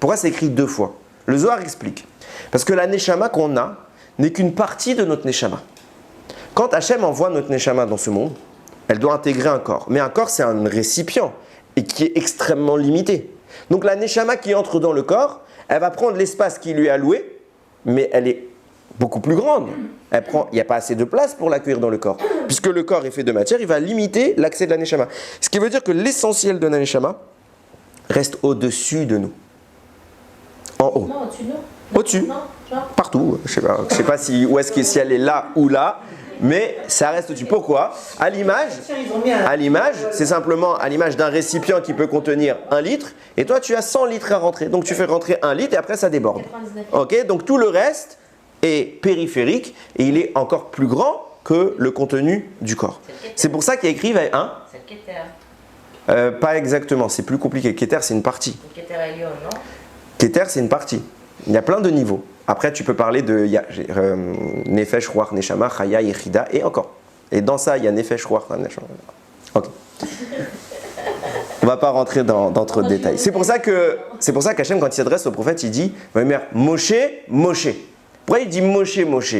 A: Pourquoi c'est écrit 2 fois? Le Zohar explique. Parce que la Neshama qu'on a n'est qu'une partie de notre Neshama. Quand Hachem envoie notre Neshama dans ce monde, elle doit intégrer un corps. Mais un corps, c'est un récipient et qui est extrêmement limité. Donc la Neshama qui entre dans le corps, elle va prendre l'espace qui lui est alloué, mais elle est beaucoup plus grande. Il n'y a pas assez de place pour l'accueillir dans le corps. Puisque le corps est fait de matière, il va limiter l'accès de la Neshama. Ce qui veut dire que l'essentiel de la Neshama reste au-dessus de nous. En haut.
C: Non, au-dessus de nous.
A: Au-dessus.
C: Non, genre.
A: Partout. Je sais pas où est-ce que si elle est là ou là, mais ça reste au-dessus. Pourquoi? À l'image, c'est simplement à l'image d'un récipient qui peut contenir 1 litre, et toi tu as 100 litres à rentrer. Donc tu fais rentrer 1 litre et après ça déborde.
C: 99.
A: Ok, donc tout le reste est périphérique et il est encore plus grand que le contenu du corps. C'est pour ça qu'il y a écrit hein?
B: C'est le Keter.
A: Pas exactement, c'est plus compliqué. Keter, c'est une partie.
B: Le Keter Elyon, non?
A: Keter, c'est une partie. Il y a plein de niveaux. Après, tu peux parler de Nefesh, Ruach, Neshama, Chaya, Yechida, et encore. Et dans ça, il y a Nefesh, Ruach, Neshama. Ok. On ne va pas rentrer dans trop de détails. C'est pour ça qu'Hachem, quand il s'adresse au prophète, il dit Moshe, Moshe. Pourquoi il dit Moshe, Moshe?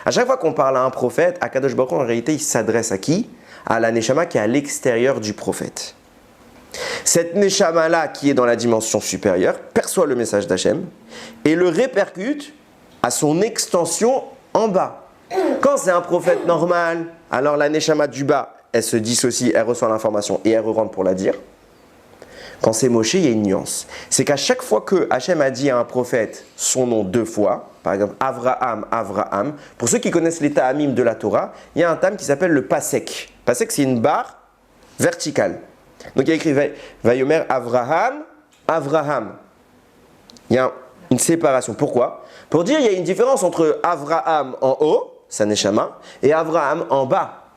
A: À chaque fois qu'on parle à un prophète, à Kadosh Baruch Hu, en réalité, il s'adresse à qui? À la Neshama qui est à l'extérieur du prophète. Cette Neshama-là, qui est dans la dimension supérieure, perçoit le message d'Hachem et le répercute à son extension en bas. Quand c'est un prophète normal, alors la Neshama du bas, elle se dissocie, elle reçoit l'information et elle rentre pour la dire. Quand c'est Moshe, il y a une nuance. C'est qu'à chaque fois que Hachem a dit à un prophète son nom 2 fois, par exemple Avraham, Avraham, pour ceux qui connaissent les ta'amim de la Torah, il y a un tam qui s'appelle le pasek. Pasek, c'est une barre verticale. Donc il y a écrit Vayomer Avraham, Avraham. Il y a une séparation. Pourquoi? Pour dire il y a une différence entre Avraham en haut, sa Neshama, et Avraham en bas,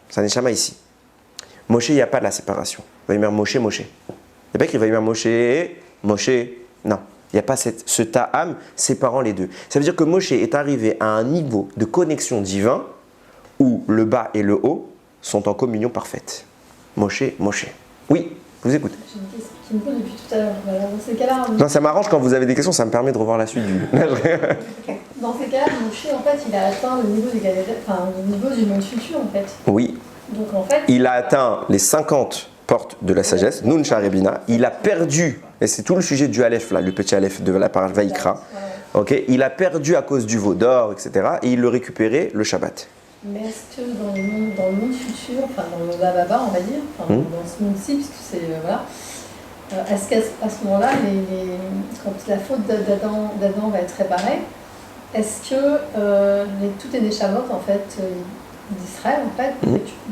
A: sa Neshama ici. Moshe, il n'y a pas de la séparation. Vayomer Moshe, Moshe. Il n'y a pas écrit Vayomer Moshe, Moshe. Non. Il n'y a pas ce ta'am séparant les deux. Ça veut dire que Moshe est arrivé à un niveau de connexion divin où le bas et le haut sont en communion parfaite. Moshe, Moshe. Oui, je vous écoute.
C: J'ai une question qui me pose depuis tout à l'heure. Voilà, dans ces cas-là,
A: Non, ça m'arrange quand vous avez des questions, ça me permet de revoir la suite du.
C: dans ces cas-là, Moshe, en fait, il a atteint le niveau le niveau du monde futur, en fait.
A: Oui.
C: Donc, en fait,
A: Il a atteint les 50 portes de la sagesse, Nun Sharebina. Il a perdu, et c'est tout le sujet du Aleph, là, le petit Aleph de la parole Vaïkra. Okay, il a perdu à cause du veau d'or, etc. Et il le récupérait le Shabbat.
C: Mais est-ce que dans le monde futur, enfin dans le Baba, on va dire, enfin, dans ce monde-ci, puisque c'est voilà, est-ce qu'à ce moment-là, quand la faute d'Adam va être réparée, est-ce que toutes les Neshamot en fait d'Israël en fait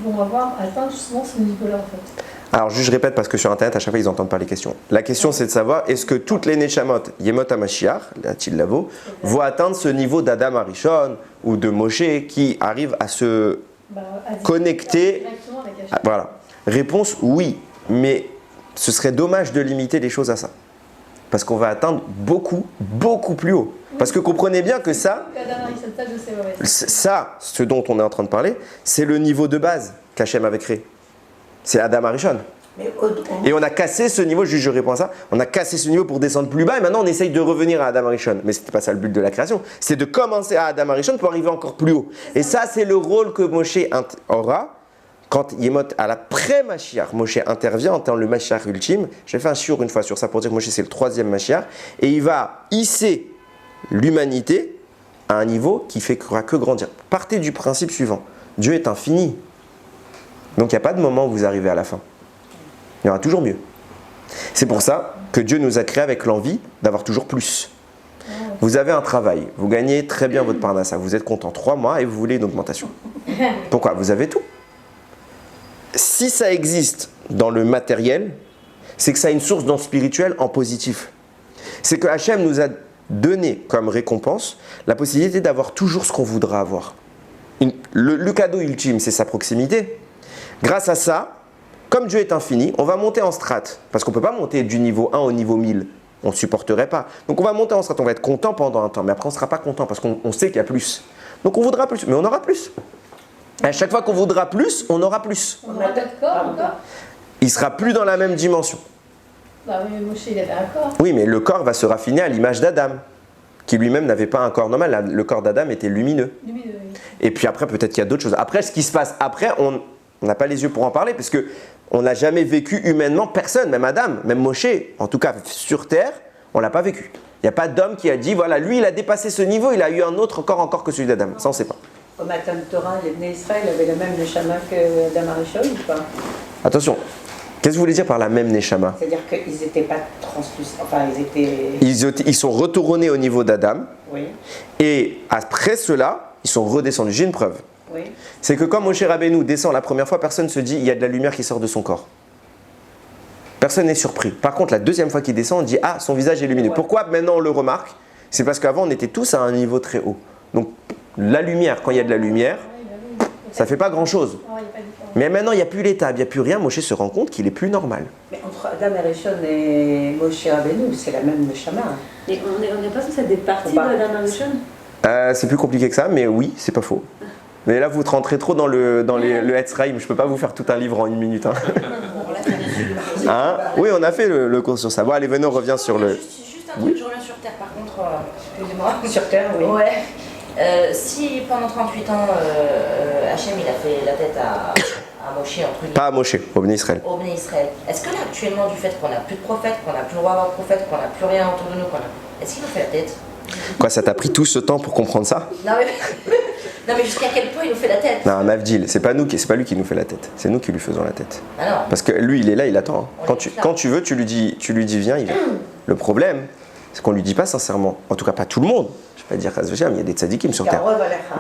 C: vont avoir atteint justement ce niveau-là en fait?
A: Alors je répète parce que sur internet à chaque fois ils n'entendent pas les questions. La question c'est de savoir est-ce que toutes les Neshamot Yemot HaMashiach, la Tillavo, vont atteindre ce niveau d'Adam Arishon ou de Moshe qui arrive à se connecter. Voilà. Réponse oui, mais ce serait dommage de limiter les choses à ça. Parce qu'on va atteindre beaucoup plus haut. Parce que comprenez bien que ça, ce dont on est en train de parler, c'est le niveau de base qu'Hachem avait créé. C'est Adam Arishon. Et on a cassé ce niveau, juste je réponds à ça, on a cassé ce niveau pour descendre plus bas et maintenant on essaye de revenir à Adam Arishon. Mais ce n'était pas ça le but de la création, c'est de commencer à Adam Arishon pour arriver encore plus haut. Et ça c'est le rôle que Moshe aura quand Yemot à l'après-Mashiach. Moshe intervient en tant que le Mashiach ultime. J'ai fait un shiur une fois sur ça pour dire que Moshe c'est le 3e Mashiach. Et il va hisser l'humanité à un niveau qui ne fera que grandir. Partez du principe suivant, Dieu est infini. Donc il n'y a pas de moment où vous arrivez à la fin. Il y aura toujours mieux. C'est pour ça que Dieu nous a créés avec l'envie d'avoir toujours plus. Vous avez un travail, vous gagnez très bien votre parnassa, vous êtes content 3 mois et vous voulez une augmentation. Pourquoi? Vous avez tout. Si ça existe dans le matériel, c'est que ça a une source dans le spirituel en positif. C'est que Hachem nous a donné comme récompense la possibilité d'avoir toujours ce qu'on voudra avoir. Le cadeau ultime, c'est sa proximité. Grâce à ça, comme Dieu est infini, on va monter en strate. Parce qu'on ne peut pas monter du niveau 1 au niveau 1000. On ne supporterait pas. Donc on va monter en strate, on va être content pendant un temps, mais après on ne sera pas content parce qu'on sait qu'il y a plus. Donc on voudra plus, mais on aura plus. À chaque fois qu'on voudra plus, on aura plus.
C: On aura notre corps encore.
A: Il sera plus dans la même dimension.
C: Bah oui, mais Moshe, il avait un corps.
A: Oui, mais le corps va se raffiner à l'image d'Adam, qui lui-même n'avait pas un corps normal. Le corps d'Adam était lumineux.
C: Lumineux, oui.
A: Et puis après, peut-être qu'il y a d'autres choses. Après, ce qui se passe après, on n'a pas les yeux pour en parler, parce que on n'a jamais vécu humainement personne, même Adam, même Moshe, en tout cas sur Terre, on ne l'a pas vécu. Il n'y a pas d'homme qui a dit, voilà, lui, il a dépassé ce niveau, il a eu un autre corps encore que celui d'Adam. Ça, on ne sait pas.
E: Au Matan Torah, les Bnei Israël avaient le même neshama que Adam Arishon ou pas?
A: Attention, qu'est-ce que vous voulez dire par la même Neshama?
E: C'est-à-dire qu'ils n'étaient pas translucides, enfin ils étaient...
A: Ils sont retournés au niveau d'Adam,
E: Oui,
A: et après cela, ils sont redescendus. J'ai une preuve.
E: oui.
A: C'est que quand Moshe Rabbeinu descend la première fois, personne ne se dit, il y a de la lumière qui sort de son corps. Personne n'est surpris. Par contre, la deuxième fois qu'il descend, on dit, ah, son visage est lumineux.
E: Ouais.
A: Pourquoi maintenant on le remarque? C'est parce qu'avant, on était tous à un niveau très haut. Donc, la lumière, quand il y a de la lumière,
C: Oui, bah oui.
A: ça ne fait pas grand-chose.
C: Non, il n'y a pas de différence.
A: Mais maintenant, il n'y a plus l'état, il n'y a plus rien. Moshe se rend compte qu'il est plus normal.
E: Mais entre Adam Arishon et Moshe Rabbeinu, c'est la même neshama.
D: Et on n'est pas censé être des parties
E: Bah.
D: d'Adam Arishon?
A: C'est plus compliqué que ça, mais oui, c'est pas faux. Mais là, vous rentrez trop dans le Hetzraïm. Je ne peux pas vous faire tout un livre en une minute. Hein.
B: Bon, là, ça vient sur-
A: Hein? Oui, on a fait le cours sur ça. Bon, allez, venez, on revient sur le...
B: Juste un truc, je reviens sur Terre par contre, excusez-moi.
E: Sur Terre, oui.
B: Ouais. Si pendant 38 ans, Hachem il a fait la tête à Moshe, entre guillemets,
A: Pas à Moshe, au Béni Israël.
B: au Bnei Israël, est-ce que là actuellement, du fait qu'on n'a plus de prophètes, qu'on n'a plus le droit d'avoir de prophètes, qu'on n'a plus rien autour de nous, est-ce qu'il nous fait la tête?
A: Quoi, ça t'a pris tout ce temps pour comprendre ça?
B: Non mais, non, mais jusqu'à quel point il nous fait la tête?
A: Non, Mavdil, c'est pas lui qui nous fait la tête. C'est nous qui lui faisons la tête.
B: Ah non.
A: Parce que lui, il est là, il attend.
B: On
A: Quand
B: est
A: tu,
B: là.
A: quand tu veux, tu lui dis viens, il vient. Le problème, c'est qu'on lui dit pas sincèrement. En tout cas, pas tout le monde. Je vais pas dire Chas v'shem, il y a des tzadikim sur terre.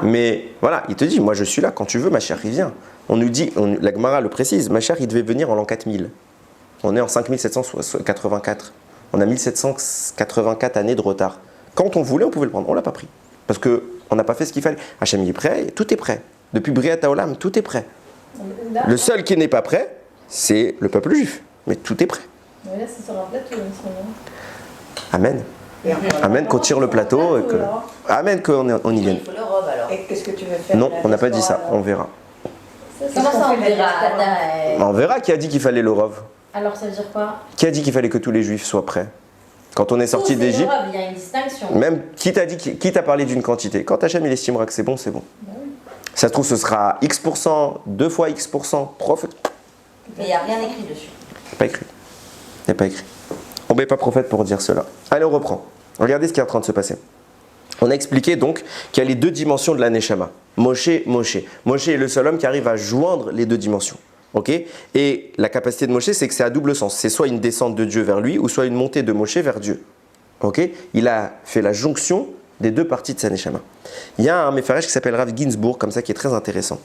A: Mais voilà, il te dit, moi je suis là, quand tu veux, ma chère, il vient. On nous dit, la Gemara le précise, ma chère, il devait venir en l'an 4000. On est en 5784. On a 1784 années de retard. Quand on voulait, on pouvait le prendre. On l'a pas pris. Parce qu'on n'a pas fait ce qu'il fallait. Hachem, il est prêt, tout est prêt. Depuis Briat Haolam, tout est prêt.
C: Là,
A: Le seul qui n'est pas prêt, c'est le peuple juif. Mais tout est prêt.
C: mais là, c'est sur un plateau en ce moment.
A: Amen. Amen, qu'on tire le plateau. Et que... Amen, qu'on y vienne.
B: Il faut le robe alors.
E: Et qu'est-ce que tu veux faire
A: Non,
E: là,
A: on n'a pas dit
E: diaspora,
A: ça.
E: alors
A: On verra.
B: Comment ça on verra?
A: On verra qui a dit qu'il fallait le rov.
G: Alors ça veut dire quoi?
A: Qui a dit qu'il fallait que tous les juifs soient prêts? Quand on est sorti
G: Tous, c'est
A: d'Égypte,
G: l'Europe, il y a une distinction.
A: même qui t'a parlé d'une quantité? Quand Hachem il estimera que c'est bon, c'est bon. Ça se trouve, ce sera X%, 2 fois X%, prophète.
B: Mais il n'y a rien écrit dessus.
A: Pas écrit. Il n'y a pas écrit. On n'est pas prophète pour dire cela. Allez, on reprend. Regardez ce qui est en train de se passer. On a expliqué donc qu'il y a les deux dimensions de la Neshama. Moshe. Moshe est le seul homme qui arrive à joindre les deux dimensions. Okay, et la capacité de Moshe, c'est que c'est à double sens. C'est soit une descente de Dieu vers lui, ou soit une montée de Moshe vers Dieu. Okay, il a fait la jonction des deux parties de sa Neshama. Il y a un Mefaresh qui s'appelle Rav Ginsburg, comme ça, qui est très intéressant.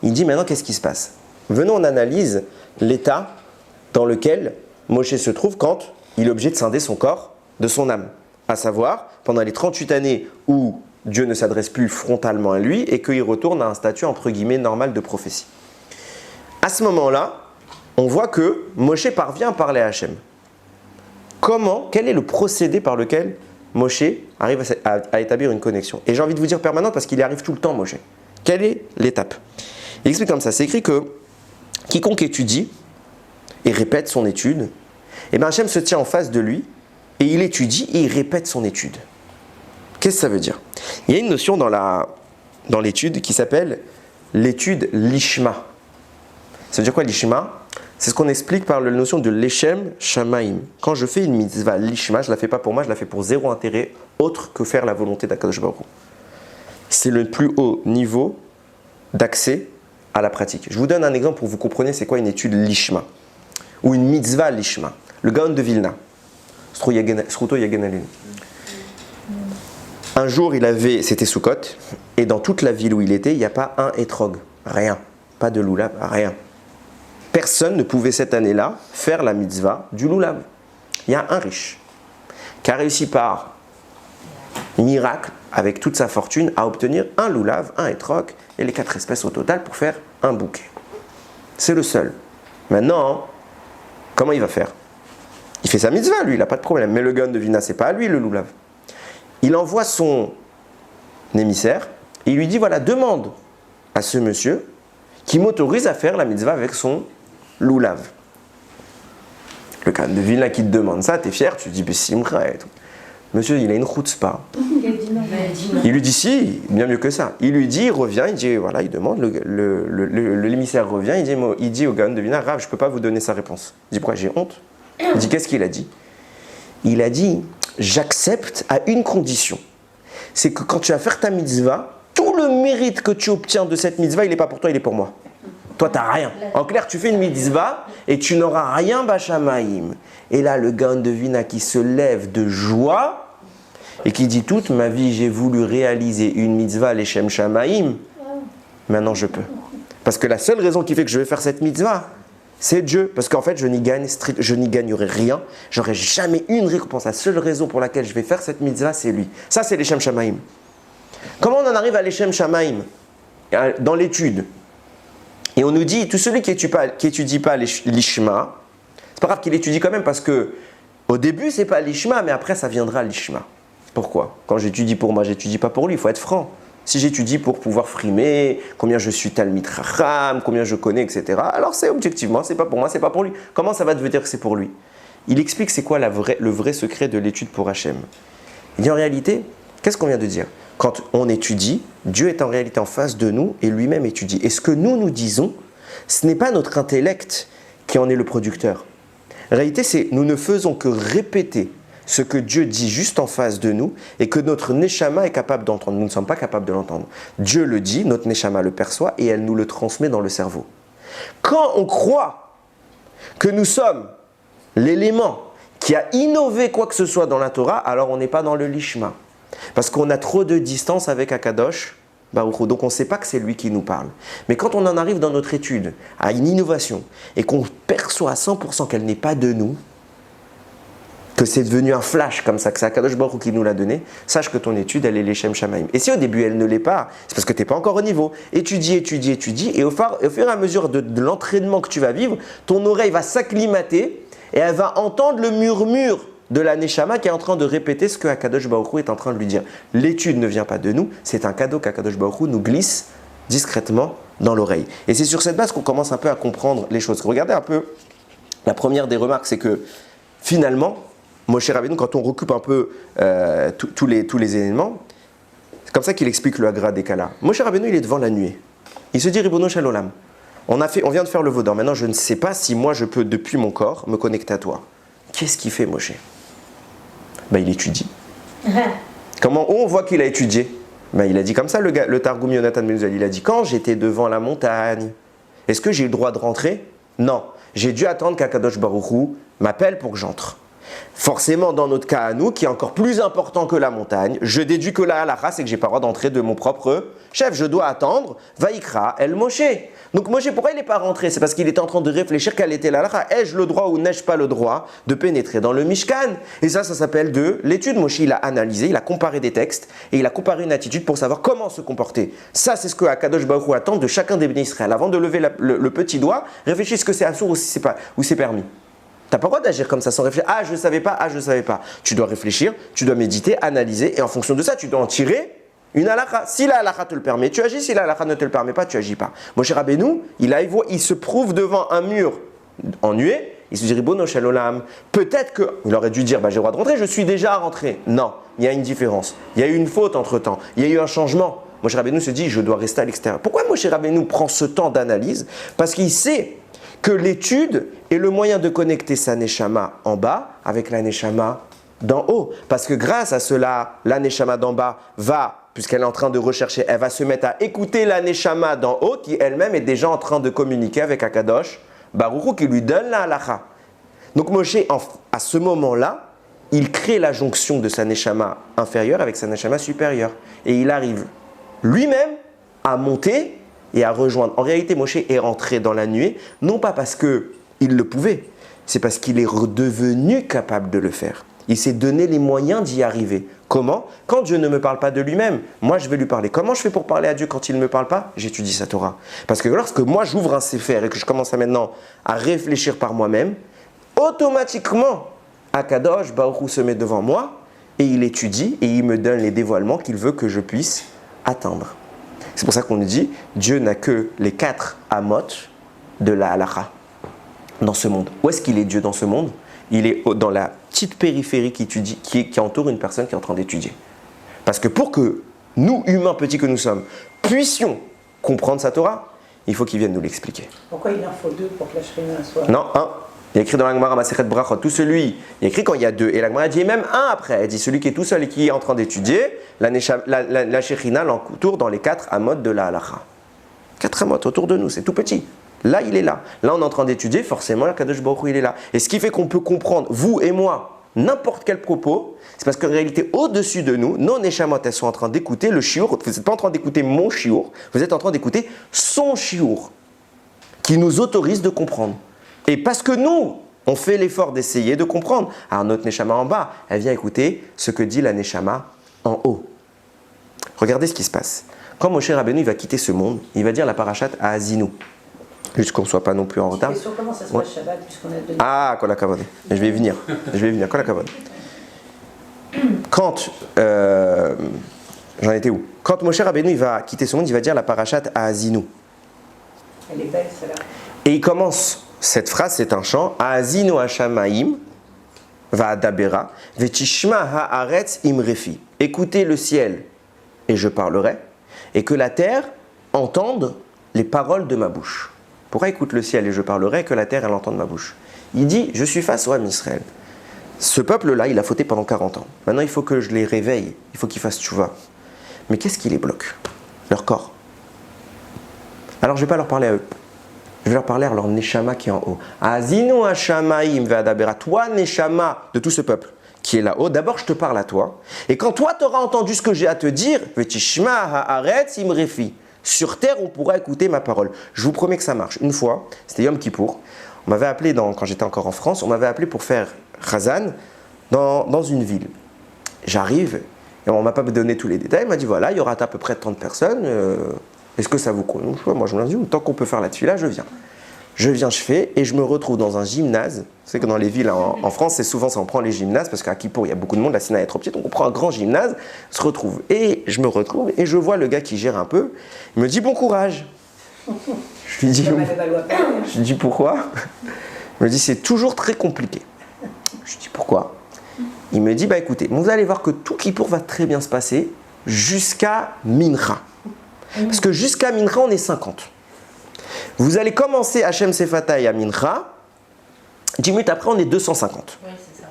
A: Il dit maintenant, qu'est-ce qui se passe? Venons, on analyse l'état dans lequel Moshe se trouve quand il est obligé de scinder son corps de son âme. À savoir, pendant les 38 années où Dieu ne s'adresse plus frontalement à lui et qu'il retourne à un statut entre guillemets normal de prophétie. À ce moment-là, on voit que Moshe parvient à parler à Hachem. Quel est le procédé par lequel Moshe arrive à établir une connexion? Et j'ai envie de vous dire permanente parce qu'il y arrive tout le temps, Moshe. Quelle est l'étape? Il explique comme ça, c'est écrit que quiconque étudie et répète son étude, et bien Hachem se tient en face de lui et il étudie et il répète son étude. Qu'est-ce que ça veut dire? Il y a une notion dans l'étude qui s'appelle l'étude lishma. Ça veut dire quoi lishma? C'est ce qu'on explique par la notion de leshem shamaim. Quand je fais une mitzvah lishma, je ne la fais pas pour moi, je la fais pour zéro intérêt autre que faire la volonté d'Akadosh Baruch Hu. C'est le plus haut niveau d'accès à la pratique. Je vous donne un exemple pour que vous compreniez c'est quoi une étude lishma ou une mitzvah lishma. Le Gaon de Vilna, Sruto Yaganalin. Un jour, c'était Sukkot, et dans toute la ville où il était, il n'y a pas un étrog, rien. Pas de loulab, rien. personne ne pouvait cette année-là faire la mitzvah du loulav. Il y a un riche qui a réussi par miracle, avec toute sa fortune, à obtenir un loulav, un etrog et les 4 espèces au total pour faire un bouquet. C'est le seul. Maintenant, comment il va faire? Il fait sa mitzvah, lui, il n'a pas de problème. Mais le gun de Vina, c'est pas à lui le loulav. Il envoie son émissaire et il lui dit, voilà, demande à ce monsieur qui m'autorise à faire la mitzvah avec son loulav. Le gun de Vina qui te demande ça, t'es fier, tu te dis, Bessimcha et tout. Monsieur, il a une chutzpah. Il lui dit si, bien mieux que ça. Il lui dit, il revient, il dit, voilà, il demande, l'émissaire revient, il dit au gars de Vina, Rav, je ne peux pas vous donner sa réponse. Il dit, pourquoi j'ai honte? Il dit, qu'est-ce qu'il a dit? Il a dit, j'accepte à une condition. C'est que quand tu vas faire ta mitzvah, tout le mérite que tu obtiens de cette mitzvah, il n'est pas pour toi, il est pour moi. Toi, tu n'as rien. En clair, tu fais une mitzvah et tu n'auras rien bachamaïm. Et là, le gars de Vina qui se lève de joie et qui dit, toute ma vie, j'ai voulu réaliser une mitzvah, l'Eshem Shamaïm. Maintenant, je peux. Parce que la seule raison qui fait que je vais faire cette mitzvah, c'est Dieu. Parce qu'en fait, je n'y gagnerai rien. J'aurai jamais une récompense. La seule raison pour laquelle je vais faire cette mitzvah, c'est lui. Ça, c'est l'Eshem Shamaïm. Comment on en arrive à l'Eshem Shamaïm? Dans l'étude. Et on nous dit, tout celui qui étudie pas l'Ishma, c'est pas grave qu'il étudie quand même parce que au début, c'est pas l'Ishma, mais après, ça viendra l'Ishma. Pourquoi? Quand j'étudie pour moi, j'étudie pas pour lui, il faut être franc. Si j'étudie pour pouvoir frimer, combien je suis Talmid Chacham, combien je connais, etc., alors c'est objectivement, c'est pas pour moi, c'est pas pour lui. Comment ça va devenir que c'est pour lui? Il explique c'est quoi le vrai secret de l'étude pour Hachem. Il dit en réalité, qu'est-ce qu'on vient de dire? Quand on étudie, Dieu est en réalité en face de nous et lui-même étudie. Et ce que nous disons, ce n'est pas notre intellect qui en est le producteur. En réalité, c'est nous ne faisons que répéter ce que Dieu dit juste en face de nous et que notre Neshama est capable d'entendre. Nous ne sommes pas capables de l'entendre. Dieu le dit, notre Neshama le perçoit et elle nous le transmet dans le cerveau. Quand on croit que nous sommes l'élément qui a innové quoi que ce soit dans la Torah, alors on n'est pas dans le Lishma. Parce qu'on a trop de distance avec Akadosh Baruch Hu. Donc on ne sait pas que c'est lui qui nous parle. Mais quand on en arrive dans notre étude à une innovation et qu'on perçoit à 100% qu'elle n'est pas de nous, que c'est devenu un flash comme ça, que c'est Akadosh Baruch Hu qui nous l'a donné, sache que ton étude, elle est l'Eshem Shamaim. Et si au début elle ne l'est pas, c'est parce que tu n'es pas encore au niveau. Étudie, et au fur et à mesure de l'entraînement que tu vas vivre, ton oreille va s'acclimater et elle va entendre le murmure de la Neshama qui est en train de répéter ce que Akadosh Baruch Hu est en train de lui dire. L'étude ne vient pas de nous, c'est un cadeau qu'Akadosh Baruch Hu nous glisse discrètement dans l'oreille. Et c'est sur cette base qu'on commence un peu à comprendre les choses. Regardez un peu, la première des remarques, c'est que finalement, Moshe Rabbeinu, quand on recoupe un peu tous les éléments, c'est comme ça qu'il explique le Agra des Kala. Moshe Rabbeinu, il est devant la nuée. Il se dit, Ribono Shel Olam, on vient de faire le Vaudan. Maintenant, je ne sais pas si moi, je peux, depuis mon corps, me connecter à toi. Qu'est-ce qu'il fait, Moshe? Il étudie. Comment on voit qu'il a étudié? Il a dit comme ça, le Targum Yonatan Ben-Uzziel. Il a dit, quand j'étais devant la montagne, est-ce que j'ai eu le droit de rentrer? Non. J'ai dû attendre qu'Akadosh Baruch Hu m'appelle pour que j'entre. Forcément, dans notre cas à nous, qui est encore plus important que la montagne, je déduis que la halakha, c'est que j'ai pas le droit d'entrer de mon propre chef. Je dois attendre Vaikra El Moshe. Donc Moshe, pourquoi il n'est pas rentré? C'est parce qu'il était en train de réfléchir quelle était la halakha. Ai-je le droit ou n'ai-je pas le droit de pénétrer dans le Mishkan? Et ça s'appelle de l'étude. Moshe, il a analysé, il a comparé des textes et il a comparé une attitude pour savoir comment se comporter. Ça, c'est ce que Akadosh Baruch Hu attend de chacun des bénis Israël. Avant de lever le petit doigt, réfléchis ce que c'est assour ou c'est permis. Tu n'as pas le droit d'agir comme ça sans réfléchir. Ah, je ne savais pas, je ne savais pas. Tu dois réfléchir, tu dois méditer, analyser, et en fonction de ça, tu dois en tirer une halakha. Si la halakha te le permet, tu agis. Si la halakha ne te le permet pas, tu agis pas. Moshe Rabbeinu, il se prouve devant un mur en nuée. Il se dit, Ribono Shel Olam. Peut-être qu'il aurait dû dire, j'ai le droit de rentrer, je suis déjà rentré. Non, il y a une différence. Il y a eu une faute entre-temps. Il y a eu un changement. Moshe Rabbeinu se dit, je dois rester à l'extérieur. Pourquoi Moshe Rabbeinu prend ce temps d'analyse? Parce qu'il sait que l'étude est le moyen de connecter sa Neshama en bas avec la Neshama d'en haut. Parce que grâce à cela, la Neshama d'en bas va, puisqu'elle est en train de rechercher, elle va se mettre à écouter la Neshama d'en haut qui elle-même est déjà en train de communiquer avec Akadosh Baruch Hu qui lui donne la halakha. Donc Moshe, à ce moment-là, il crée la jonction de sa Neshama inférieure avec sa Neshama supérieure. Et il arrive lui-même à monter et à rejoindre. En réalité, Moshe est rentré dans la nuée, non pas parce qu'il le pouvait, c'est parce qu'il est redevenu capable de le faire. Il s'est donné les moyens d'y arriver. Comment? Quand Dieu ne me parle pas de lui-même, moi je vais lui parler. Comment je fais pour parler à Dieu quand il ne me parle pas? J'étudie sa Torah. Parce que lorsque moi j'ouvre un Sefer et que je commence maintenant à réfléchir par moi-même, automatiquement, Akadosh Baruch Hu se met devant moi et il étudie et il me donne les dévoilements qu'il veut que je puisse atteindre. C'est pour ça qu'on nous dit, Dieu n'a que les 4 amot de la halakha dans ce monde. Où est-ce qu'il est Dieu dans ce monde? Il est dans la petite périphérie qui entoure une personne qui est en train d'étudier. Parce que pour que nous, humains petits que nous sommes, puissions comprendre sa Torah, il faut qu'il vienne nous l'expliquer.
E: Pourquoi il en faut 2 pour que la Shrina soit...
A: Non, 1. Il y a écrit dans la Gemara Masechet Brachot, tout celui, il y a écrit quand il y a 2. Et la Gemara dit même 1 après. Elle dit celui qui est tout seul et qui est en train d'étudier, la Shekhinah l'entoure dans les 4 amot de la halakha. 4 amot autour de nous, c'est tout petit. Là, il est là. Là, on est en train d'étudier, forcément, la Kadosh Baruch Hu, il est là. Et ce qui fait qu'on peut comprendre, vous et moi, n'importe quel propos, c'est parce qu'en réalité, au-dessus de nous, nos neshamot, elles sont en train d'écouter le shiur. Vous n'êtes pas en train d'écouter mon shiur, vous êtes en train d'écouter son shiur, qui nous autorise de comprendre. Et parce que nous, on fait l'effort d'essayer de comprendre. Alors notre neshama en bas, elle vient écouter ce que dit la neshama en haut. Regardez ce qui se passe. Quand Moshe Rabbeinu il va quitter ce monde, il va dire la parachate à Azinu. Juste qu'on ne soit pas non plus en retard.
E: Question, comment ça se passe Shabbat puisqu'on a donné...
A: Ah, Kol HaKavod. Je vais y venir. Kol HaKavod. Quand... j'en étais où? Quand Moshe Rabbeinu il va quitter ce monde, il va dire la parachate à Azinu.
E: Elle est belle, celle-là.
A: Et il commence, cette phrase, c'est un chant, Azinu Hashamaim Va'adabera Vetishma Haaretz Imrefi. Écoutez le ciel et je parlerai, et que la terre entende les paroles de ma bouche. Pourquoi écoute le ciel et je parlerai, que la terre elle entende ma bouche? Il dit, je suis face au Ham Israël. Ce peuple-là, il a fauté pendant 40 ans. Maintenant, il faut que je les réveille, il faut qu'ils fassent tchouva. Mais qu'est-ce qui les bloque? Leur corps. Alors, je ne vais pas leur parler à eux. Je vais leur parler à leur neshama qui est en haut. Azinu hashamaim ve'adabera. Toi, neshama de tout ce peuple qui est là-haut, d'abord je te parle à toi. Et quand toi tu auras entendu ce que j'ai à te dire, vetishma haaretz imrefi. Sur terre, on pourra écouter ma parole. Je vous promets que ça marche. Une fois, c'était Yom Kippour. On m'avait appelé, quand j'étais encore en France, on m'avait appelé pour faire Chazan dans une ville. J'arrive, et on ne m'a pas donné tous les détails. Il m'a dit, voilà, il y aura à peu près 30 personnes. Est-ce que ça vous convient? Moi, je me dis, tant qu'on peut faire la tefila, je viens. Je viens, je fais, et je me retrouve dans un gymnase. Vous savez que dans les villes en France, c'est souvent ça, on prend les gymnases, parce qu'à Kippour, il y a beaucoup de monde, la Sina est trop petite, donc on prend un grand gymnase, on se retrouve. Et je me retrouve, et je vois le gars qui gère un peu, il me dit, bon courage. Je lui dis pourquoi? Il me dit, c'est toujours très compliqué. Je lui dis, pourquoi? Il me dit, bah écoutez, vous allez voir que tout Kippour va très bien se passer jusqu'à Mincha. Parce que jusqu'à Mincha, on est 50. Vous allez commencer Hachem Sefatay à Mincha, 10 minutes après, on est 250.
B: Oui, c'est ça.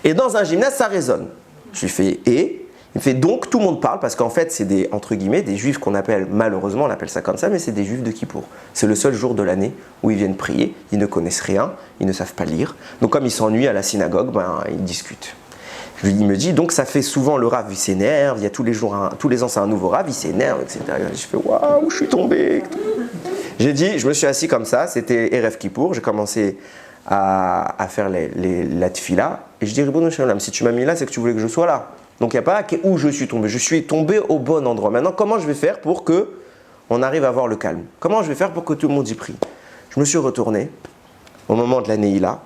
A: Et dans un gymnase, ça résonne. Je lui fais et il me fait donc, tout le monde parle, parce qu'en fait, c'est des, entre guillemets, des juifs qu'on appelle, malheureusement, on appelle ça comme ça, mais c'est des juifs de Kippour. C'est le seul jour de l'année où ils viennent prier, ils ne connaissent rien, ils ne savent pas lire. Donc, comme ils s'ennuient à la synagogue, ils discutent. Il me dit, donc ça fait souvent le Rav, il s'énerve, il y a tous les ans c'est un nouveau Rav, il s'énerve, etc. Je fais, waouh, je suis tombé. J'ai dit, je me suis assis comme ça, c'était Erev Kippour, j'ai commencé à faire la tefila, et je dis, Ribono Shel Olam, si tu m'as mis là, c'est que tu voulais que je sois là. Donc il n'y a pas où je suis tombé au bon endroit. Maintenant, comment je vais faire pour que on arrive à avoir le calme? Comment je vais faire pour que tout le monde y prie? Je me suis retourné au moment de la Neila,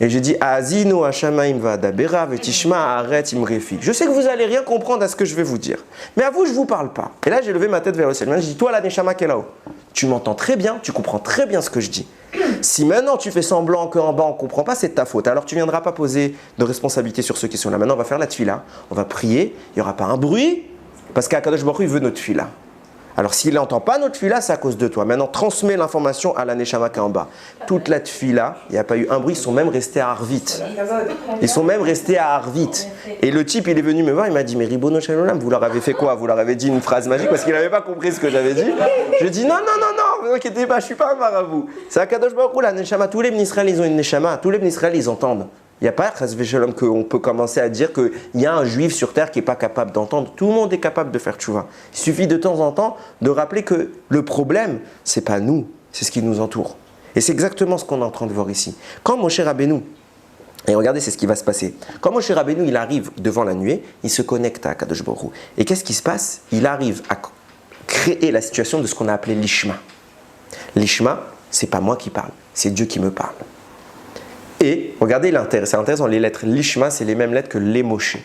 A: et j'ai dit, Azinu Hashamaim Va'adabera Vetishma Haaretz Imrefi. Je sais que vous n'allez rien comprendre à ce que je vais vous dire, mais à vous, je ne vous parle pas. Et là, j'ai levé ma tête vers le ciel. Maintenant, je dis, toi, la Neshama qui est là-haut, tu m'entends très bien, tu comprends très bien ce que je dis. Si maintenant tu fais semblant qu'en bas on ne comprend pas, c'est de ta faute. Alors tu ne viendras pas poser de responsabilité sur ceux qui sont là. Maintenant, on va faire la tefila, on va prier, il n'y aura pas un bruit, parce qu'Akadosh Baruch Hu veut notre tefila. Alors s'il n'entend pas notre tefila, c'est à cause de toi. Maintenant, transmets l'information à la Neshama qui est en bas. Toute la tefila, il n'y a pas eu un bruit, ils sont même restés à Arvit. Ils sont même restés à Arvit. Et le type, il est venu me voir, il m'a dit, mais Ribono Shel Olam, vous leur avez fait quoi? Vous leur avez dit une phrase magique parce qu'il n'avait pas compris ce que j'avais dit. Je dis, non, ne vous inquiétez pas, je ne suis pas un marabout. C'est Akadosh Baruch Hu, la Neshama. Tous les Bnei Israël, ils ont une Neshama. Tous les Bnei Israël, ils entendent. Il n'y a pas, qu'on peut commencer à dire qu'il y a un juif sur terre qui n'est pas capable d'entendre. Tout le monde est capable de faire tchouva. Il suffit de temps en temps de rappeler que le problème, ce n'est pas nous, c'est ce qui nous entoure. Et c'est exactement ce qu'on est en train de voir ici. Quand Moshe Rabbeinu, et regardez, c'est ce qui va se passer. Quand Moshe Rabbeinu, il arrive devant la nuée, il se connecte à Kadosh Baruch Hu. Et qu'est-ce qui se passe? Il arrive à créer la situation de ce qu'on a appelé l'ishma. L'ishma, c'est pas moi qui parle, c'est Dieu qui me parle. Et regardez, c'est intéressant, les lettres l'ishma, c'est les mêmes lettres que les Moshe.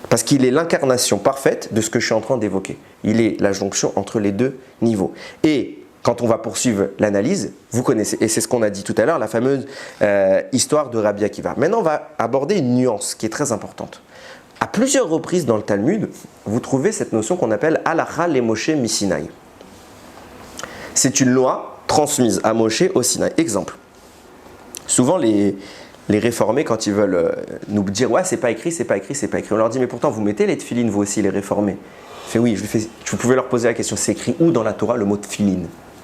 A: Parce qu'il est l'incarnation parfaite de ce que je suis en train d'évoquer. Il est la jonction entre les deux niveaux. Et quand on va poursuivre l'analyse, vous connaissez, et c'est ce qu'on a dit tout à l'heure, la fameuse histoire de Rabbi Akiva. Maintenant, on va aborder une nuance qui est très importante. À plusieurs reprises dans le Talmud, vous trouvez cette notion qu'on appelle Halacha le Moshe Misinaï. C'est une loi transmise à Moshe au Sinaï. Exemple. Souvent, les réformés, quand ils veulent nous dire « Ouais, c'est pas écrit, c'est pas écrit, c'est pas écrit », on leur dit « Mais pourtant, vous mettez les tefilines, vous aussi, les réformés ». Je fais « Oui, vous pouvez leur poser la question, c'est écrit où dans la Torah le mot tefilin ?»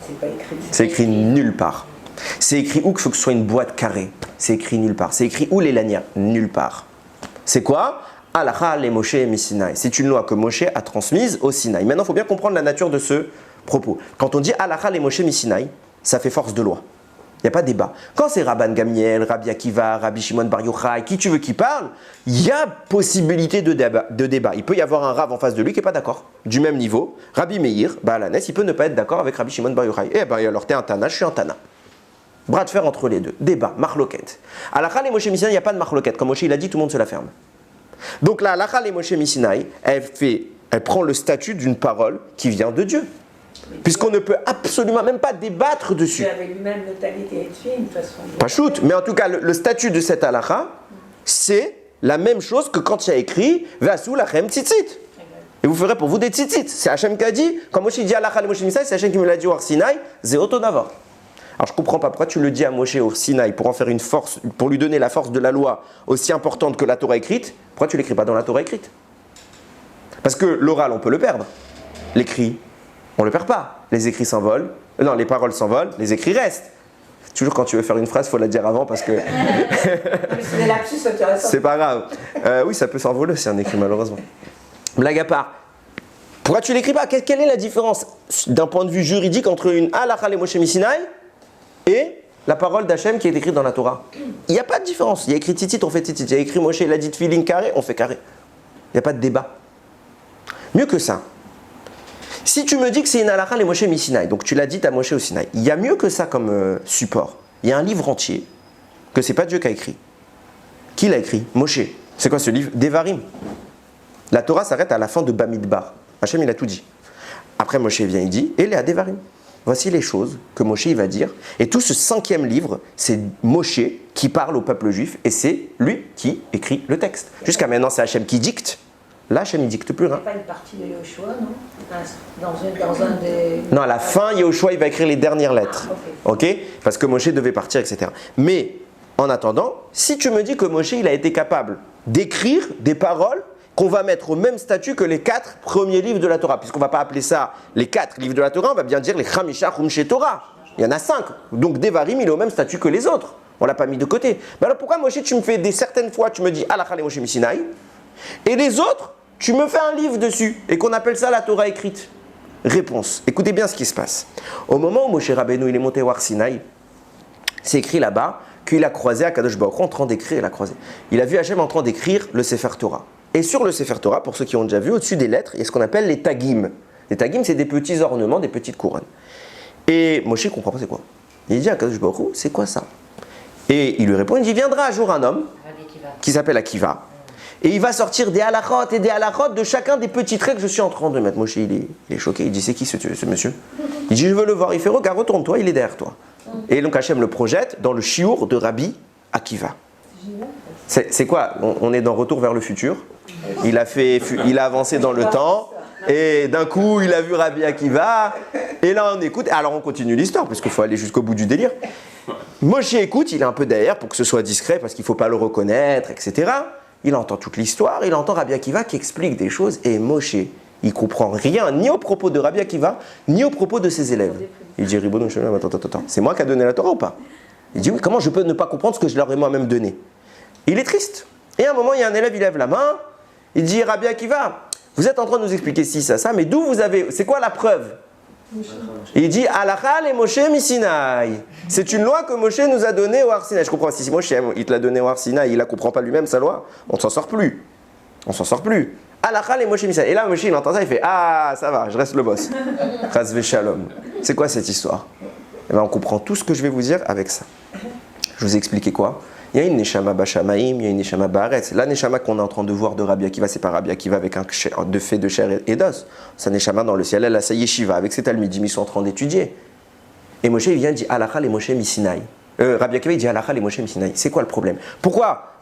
E: C'est pas écrit.
A: C'est écrit nulle part. C'est écrit où qu'il faut que ce soit une boîte carrée? C'est écrit nulle part. C'est écrit où les lanières? Nulle part. C'est quoi? Halacha le Moshe Misinaï. C'est une loi que Moshe a transmise au Sinaï. Maintenant, il faut bien comprendre la nature de ce propos. Quand on dit Halacha le Moshe Misinaï, ça fait force de loi. Il n'y a pas de débat. Quand c'est Rabban Gamliel, Rabbi Akiva, Rabbi Shimon Bar Yochai, qui tu veux qui parle, il y a possibilité de débat. Il peut y avoir un Rav en face de lui qui n'est pas d'accord. Du même niveau, Rabbi Meir, Baalanes, il peut ne pas être d'accord avec Rabbi Shimon Bar Yochai. Eh bien alors, t'es un Tana, je suis un Tana. Bras de fer entre les deux. Débat, marloquette. Halacha le Moshe Misinaï, il n'y a pas de marloquette. Comme Moshe il a dit, tout le monde se la ferme. Donc là, Halacha le Moshe Misinaï, elle prend le statut d'une parole qui vient de Dieu. Puisqu'on ne peut absolument même pas débattre dessus.
E: Dieu avait lui-même le talit et de toute façon.
A: Pas shoot, mais en tout cas, le statut de cette halakha, c'est la même chose que quand il y a écrit Vasu lachem tzitzit. Et vous ferez pour vous des tzitzit. C'est Hachem qui a dit, quand Moshe dit halakha le Moshe Misinaï, c'est Hachem qui me l'a dit au Har Sinaï, Zeoto Davar. Alors je ne comprends pas pourquoi tu le dis à Moshe au Sinaï pour en faire une force, pour lui donner la force de la loi aussi importante que la Torah écrite. Pourquoi tu ne l'écris pas dans la Torah écrite? Parce que l'oral, on peut le perdre. L'écrit, on ne le perd pas. Les écrits s'envolent. Non, les paroles s'envolent, les écrits restent. Toujours quand tu veux faire une phrase, il faut la dire avant parce que...
E: C'est des lapsus intéressants.
A: C'est pas grave. Oui, ça peut s'envoler, c'est un écrit malheureusement. Blague à part. Pourquoi tu l'écris pas? Quelle est la différence d'un point de vue juridique entre une Halacha le Moshe Misinaï et la parole d'Hachem qui est écrite dans la Torah? Il n'y a pas de différence. Il y a écrit titit, on fait titit. Il y a écrit Moshe, il a dit tefilin carré, on fait carré. Il n'y a pas de débat. Mieux que ça. Si tu me dis que c'est une halakha le Moshe Misinaï, donc tu l'as dit à Moshe au Sinaï, il y a mieux que ça comme support. Il y a un livre entier que c'est pas Dieu qui a écrit. Qui l'a écrit? Moshe. C'est quoi ce livre? Devarim. La Torah s'arrête à la fin de Bamidbar. Hachem il a tout dit. Après Moshe vient, il dit, et les Devarim. Voici les choses que Moshe il va dire. Et tout ce 5e livre, c'est Moshe qui parle au peuple juif et c'est lui qui écrit le texte. Jusqu'à maintenant, c'est Hachem qui dicte. Là, Hachem ne dicte plus rien.
E: Il n'y a pas une partie de Yoshua, non? Dans un des...
A: Non, à la fin, Yoshua, il va écrire les dernières lettres. Ok? Parce que Moshe devait partir, etc. Mais, en attendant, si tu me dis que Moshe, il a été capable d'écrire des paroles qu'on va mettre au même statut que les 4 premiers livres de la Torah, puisqu'on ne va pas appeler ça les 4 livres de la Torah, on va bien dire les Chamisha Chumshe Torah. Il y en a 5. Donc, Devarim, il est au même statut que les autres. On ne l'a pas mis de côté. Mais alors, pourquoi, Moshe, tu me fais certaines fois, tu me dis Halakha le Moshe Misinaï, et les autres, tu me fais un livre dessus et qu'on appelle ça la Torah écrite? Réponse. Écoutez bien ce qui se passe. Au moment où Moshe Rabbeinu il est monté au Har Sinaï, c'est écrit là-bas qu'il a croisé Akadosh Baruch Hu en train d'écrire, il a croisé. Il a vu Hachem en train d'écrire le Sefer Torah. Et sur le Sefer Torah, pour ceux qui ont déjà vu, au-dessus des lettres, il y a ce qu'on appelle les tagim. Les tagim, c'est des petits ornements, des petites couronnes. Et Moshe ne comprend pas c'est quoi. Il dit à Akadosh Baruch Hu, c'est quoi ça? Et il lui répond, il dit, viendra un jour un homme qui s'appelle Akiva. Et il va sortir des halachot et des halachot de chacun des petits traits que je suis en train de mettre. Moshe, il est choqué. Il dit, c'est qui ce monsieur? Il dit, je veux le voir. Il fait, regarde, retourne-toi, il est derrière toi. Et donc Hachem le projette dans le chiour de Rabbi Akiva. C'est quoi? On est dans Retour vers le futur. Il a avancé dans le temps. Et d'un coup, il a vu Rabbi Akiva. Et là, on écoute. Alors, on continue l'histoire, parce qu'il faut aller jusqu'au bout du délire. Moshe écoute, il est un peu derrière pour que ce soit discret, parce qu'il ne faut pas le reconnaître, etc. Il entend toute l'histoire, il entend Rabbi Akiva qui explique des choses, et Moshe, il comprend rien, ni au propos de Rabbi Akiva, ni au propos de ses élèves. Il dit, Ribono Shalom, attends, c'est moi qui a donné la Torah ou pas? Il dit oui, comment je peux ne pas comprendre ce que je leur ai moi-même donné? Il est triste. Et à un moment, il y a un élève, il lève la main, il dit Rabbi Akiva, vous êtes en train de nous expliquer ci, ça, mais d'où vous avez, c'est quoi la preuve? Et il dit Halakha le Moshe Misinaï. C'est une loi que Moshe nous a donnée au Har Sinaï. Je comprends, si Moshe il te l'a donné au Har Sinaï, il ne la comprend pas lui-même sa loi, on ne s'en sort plus. On s'en sort plus. Halakha le Moshe Misinaï. Et là, Moshe il entend ça, il fait ah, ça va, je reste le boss. Chas Shalom. C'est quoi cette histoire? Eh bien, on comprend tout ce que je vais vous dire avec ça. Je vous ai expliqué quoi? Il y a une Neshama Bashamaïm, il y a une Neshama Baaretz. La Neshama qu'on est en train de voir de Rabbi Akiva, c'est pas Rabbi Akiva avec un de fait de chair et d'os. C'est un Neshama dans le ciel, elle a sa yeshiva, avec ses talmidim, ils sont en train d'étudier. Et Moshe, il vient et dit Halakha le Moshe Misinaï. Rabbi Akiva, il dit Halakha le Moshe Misinaï. C'est quoi le problème? Pourquoi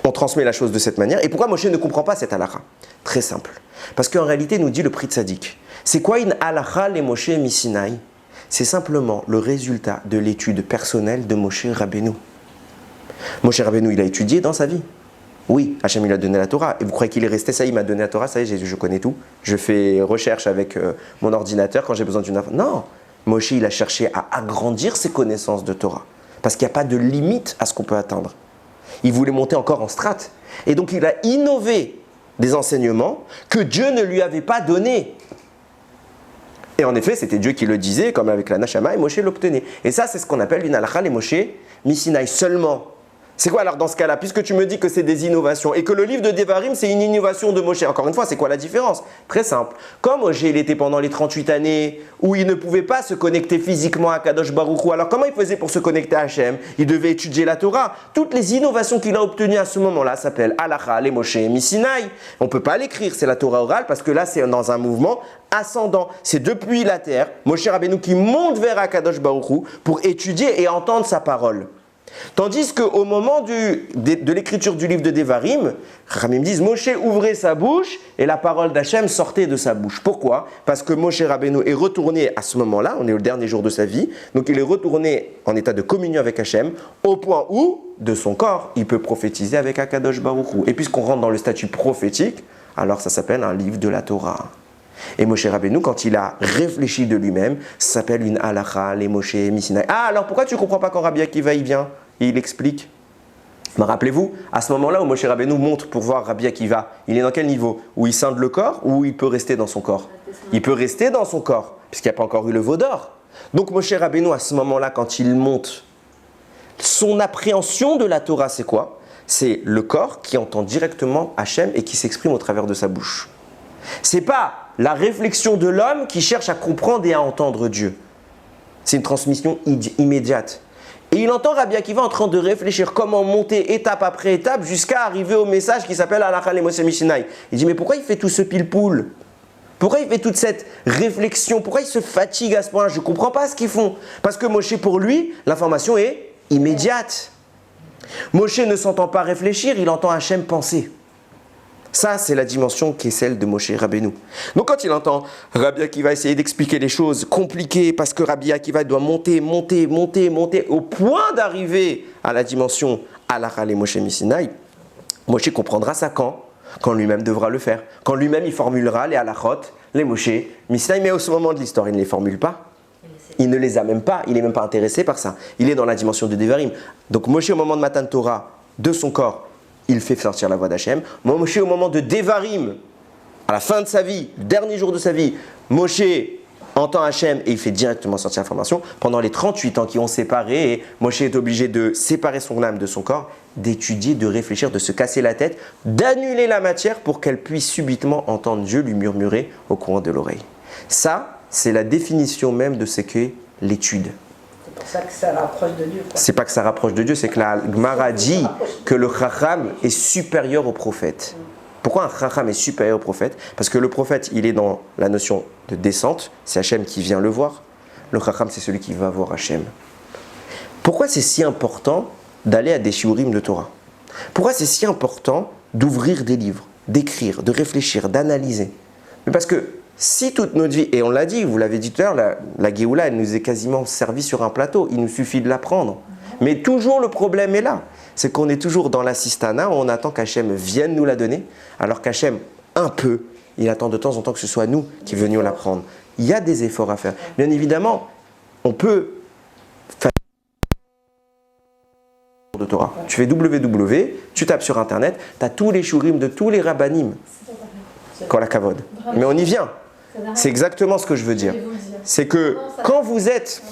A: on transmet la chose de cette manière? Et pourquoi Moshe ne comprend pas cette halakha? Très simple. Parce qu'en réalité, nous dit le Pri Tzadik. C'est quoi une halakha le Moshe Misinaï? C'est simplement le résultat de l'étude personnelle de Moshe Rabbeinu. Moshe Rabbeinu, il a étudié dans sa vie. Oui, Hachem, il a donné la Torah. Et vous croyez qu'il est resté, ça, il m'a donné la Torah, ça y est, je connais tout. Je fais recherche avec mon ordinateur quand j'ai besoin d'une info. Non, Moshe, il a cherché à agrandir ses connaissances de Torah. Parce qu'il n'y a pas de limite à ce qu'on peut atteindre. Il voulait monter encore en strate. Et donc, il a innové des enseignements que Dieu ne lui avait pas donnés. Et en effet, c'était Dieu qui le disait, comme avec la Nashama, et Moshe l'obtenait. Et ça, c'est ce qu'on appelle une halakha les Moshe Misinaï seulement. C'est quoi alors dans ce cas-là? Puisque tu me dis que c'est des innovations et que le livre de Devarim, c'est une innovation de Moshe. Encore une fois, c'est quoi la différence? Très simple. Comme Moshe, il était pendant les 38 années où il ne pouvait pas se connecter physiquement à Kadosh Baruch Hu, alors comment il faisait pour se connecter à Hachem? Il devait étudier la Torah. Toutes les innovations qu'il a obtenues à ce moment-là s'appellent halakha les Moshe Misinaï. On ne peut pas l'écrire, c'est la Torah orale, parce que là, c'est dans un mouvement ascendant. C'est depuis la terre, Moshe Rabbeinu qui monte vers Akadosh Baruch Hu pour étudier et entendre sa parole. Tandis qu'au moment de l'écriture du livre de Devarim, Ramim disent Moshe ouvrait sa bouche et la parole d'Hachem sortait de sa bouche. Pourquoi? Parce que Moshe Rabbeinu est retourné à ce moment-là, on est au dernier jour de sa vie, donc il est retourné en état de communion avec Hachem, au point où, de son corps, il peut prophétiser avec Akadosh Baruch Hu. Et puisqu'on rentre dans le statut prophétique, alors ça s'appelle un livre de la Torah. Et Moshe Rabbeinu, quand il a réfléchi de lui-même, ça s'appelle une halakha, les Moshe Misinaï. Ah, alors pourquoi tu ne comprends pas quand Rabbi Akiva il vient et il explique? Mais rappelez-vous, à ce moment-là où Moshe Rabbeinu monte pour voir Rabbi Akiva, il est dans quel niveau? Où il scinde le corps ou il peut rester dans son corps? Il peut rester dans son corps, puisqu'il n'y a pas encore eu le veau d'or. Donc Moshe Rabbeinu, à ce moment-là, quand il monte, son appréhension de la Torah, c'est quoi? C'est le corps qui entend directement Hachem et qui s'exprime au travers de sa bouche. C'est pas la réflexion de l'homme qui cherche à comprendre et à entendre Dieu. C'est une transmission immédiate. Et il entend Rabbi Akiva en train de réfléchir comment monter étape après étape jusqu'à arriver au message qui s'appelle halakha les Moshe Misinaï. Il dit mais pourquoi il fait tout ce pile-poule? Pourquoi il fait toute cette réflexion? Pourquoi il se fatigue à ce point-là? Je ne comprends pas ce qu'ils font. Parce que Moshe, pour lui, l'information est immédiate. Moshe ne s'entend pas réfléchir, il entend Hachem penser. Ça, c'est la dimension qui est celle de Moshe Rabbeinu. Donc quand il entend Rabbi Akiva essayer d'expliquer les choses compliquées parce que Rabbi Akiva doit monter au point d'arriver à la dimension halakha les Moshe Misinaï, Moshe comprendra ça quand lui-même devra le faire. Quand lui-même il formulera les halachot, les Moshe Misinaï, mais au ce moment de l'histoire, il ne les formule pas. Il ne les a même pas, il n'est même pas intéressé par ça. Il est dans la dimension de Devarim. Donc Moshe au moment de Matan Torah, de son corps, il fait sortir la voix d'Hachem. Moshe, au moment de Devarim, à la fin de sa vie, le dernier jour de sa vie, Moshe entend Hachem et il fait directement sortir l'information. Pendant les 38 ans qui ont séparé, et Moshe est obligé de séparer son âme de son corps, d'étudier, de réfléchir, de se casser la tête, d'annuler la matière pour qu'elle puisse subitement entendre Dieu lui murmurer au coin de l'oreille. Ça, c'est la définition même de ce qu'est l'étude.
E: C'est pour ça que ça rapproche de Dieu.
A: C'est pas que ça rapproche de Dieu, c'est que la Gemara dit que le Chacham est supérieur au prophète. Pourquoi un Chacham est supérieur au prophète? Parce que le prophète, il est dans la notion de descente, c'est Hachem qui vient le voir. Le Chacham, c'est celui qui va voir Hachem. Pourquoi c'est si important d'aller à des shiurim de Torah? Pourquoi c'est si important d'ouvrir des livres, d'écrire, de réfléchir, d'analyser? Mais parce que si toute notre vie, et on l'a dit, vous l'avez dit tout à l'heure, la Géoula, elle nous est quasiment servie sur un plateau, il nous suffit de l'apprendre. Mais toujours le problème est là, c'est qu'on est toujours dans l'assistana, où on attend qu'Hachem vienne nous la donner, alors qu'Hachem, un peu, il attend de temps en temps que ce soit nous qui venions l'apprendre. Il y a des efforts à faire. Bien évidemment, on peut de Torah. Tu fais www, tu tapes sur internet, tu as tous les shurim de tous les rabbanim. Kol hakavod. Mais on y vient. C'est exactement ce que je veux dire. C'est que quand vous êtes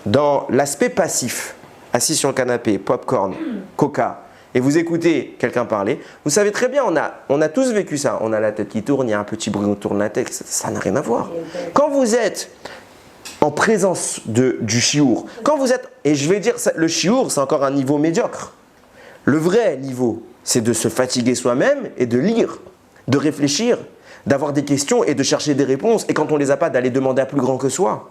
A: dans l'aspect passif, assis sur le canapé, popcorn, coca, et vous écoutez quelqu'un parler, vous savez très bien, on a tous vécu ça. On a la tête qui tourne, il y a un petit bruit, on tourne la tête, ça n'a rien à voir. Quand vous êtes en présence du chiour, quand vous êtes, et je vais dire, le chiour, c'est encore un niveau médiocre. Le vrai niveau, c'est de se fatiguer soi-même et de lire, de réfléchir, d'avoir des questions et de chercher des réponses. Et quand on ne les a pas, d'aller demander à plus grand que soi.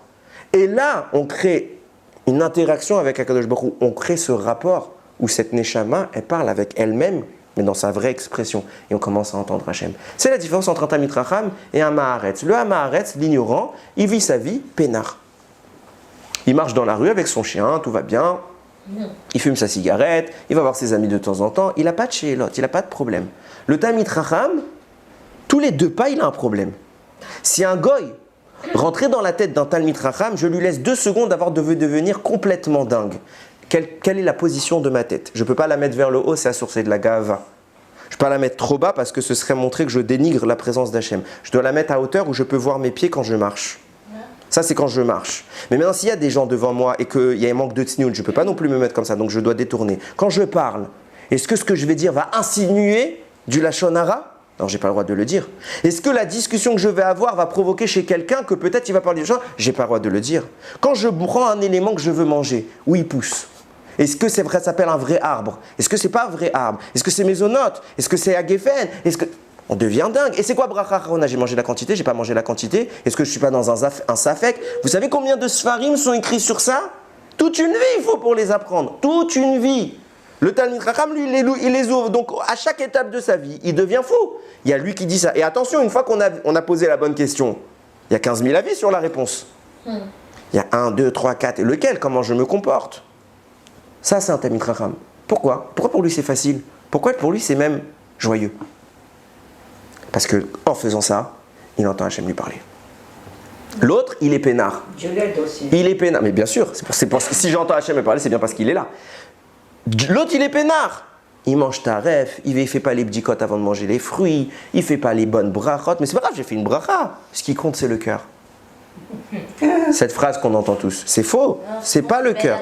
A: Et là, on crée une interaction avec Akadosh Baruch Hu. On crée ce rapport où cette Neshama, elle parle avec elle-même, mais dans sa vraie expression. Et on commence à entendre Hachem. C'est la différence entre un Talmid Chacham et un Maharetz. Le Maharetz, l'ignorant, il vit sa vie peinard. Il marche dans la rue avec son chien, tout va bien. Il fume sa cigarette, il va voir ses amis de temps en temps. Il n'a pas de chélote, il n'a pas de problème. Le Talmid Chacham, tous les 2 pas, il a un problème. Si un goy rentrait dans la tête d'un Talmid Chacham, je lui laisse 2 secondes avant de devenir complètement dingue. Quelle est la position de ma tête? Je ne peux pas la mettre vers le haut, c'est la source de la gava. Je ne peux pas la mettre trop bas parce que ce serait montrer que je dénigre la présence d'Hachem. Je dois la mettre à hauteur où je peux voir mes pieds quand je marche. Ça, c'est quand je marche. Mais maintenant, s'il y a des gens devant moi et qu'il y a un manque de tsniout, je ne peux pas non plus me mettre comme ça, donc je dois détourner. Quand je parle, est-ce que ce que je vais dire va insinuer du lachon hara? Non, je n'ai pas le droit de le dire. Est-ce que la discussion que je vais avoir va provoquer chez quelqu'un que peut-être il va parler de choses? Je n'ai pas le droit de le dire. Quand je prends un élément que je veux manger, où il pousse? Est-ce que c'est vrai, ça s'appelle un vrai arbre? Est-ce que c'est pas un vrai arbre? Est-ce que c'est mésonote? Est-ce que c'est agéfen? Est-ce que... On devient dingue. Et c'est quoi bracha? J'ai mangé la quantité, j'ai pas mangé la quantité. Est-ce que je suis pas dans un safek? Vous savez combien de sfarim sont écrits sur ça? Toute une vie il faut pour les apprendre. Toute une vie. Le Talmid Chacham, lui, il les ouvre. Donc à chaque étape de sa vie, il devient fou. Il y a lui qui dit ça. Et attention, une fois qu'on a posé la bonne question, il y a 15 000 avis sur la réponse. Il y a 1, 2, 3, 4. Et lequel? Comment je me comporte? Ça, c'est un Talmid Chacham. Pourquoi? Pourquoi pour lui c'est facile? Pourquoi pour lui c'est même joyeux? Parce qu'en faisant ça, il entend Hachem lui parler. L'autre, il est peinard.
E: Dieu l'aide aussi.
A: Il est peinard. Mais bien sûr, si j'entends Hachem me parler, c'est bien parce qu'il est là. L'autre, il est peinard. Il mange taref, il ne fait pas les bdikot avant de manger les fruits, il ne fait pas les bonnes brachot. Mais c'est pas grave, j'ai fait une bracha. Ce qui compte, c'est le cœur. Cette phrase qu'on entend tous, c'est faux. C'est pas le cœur.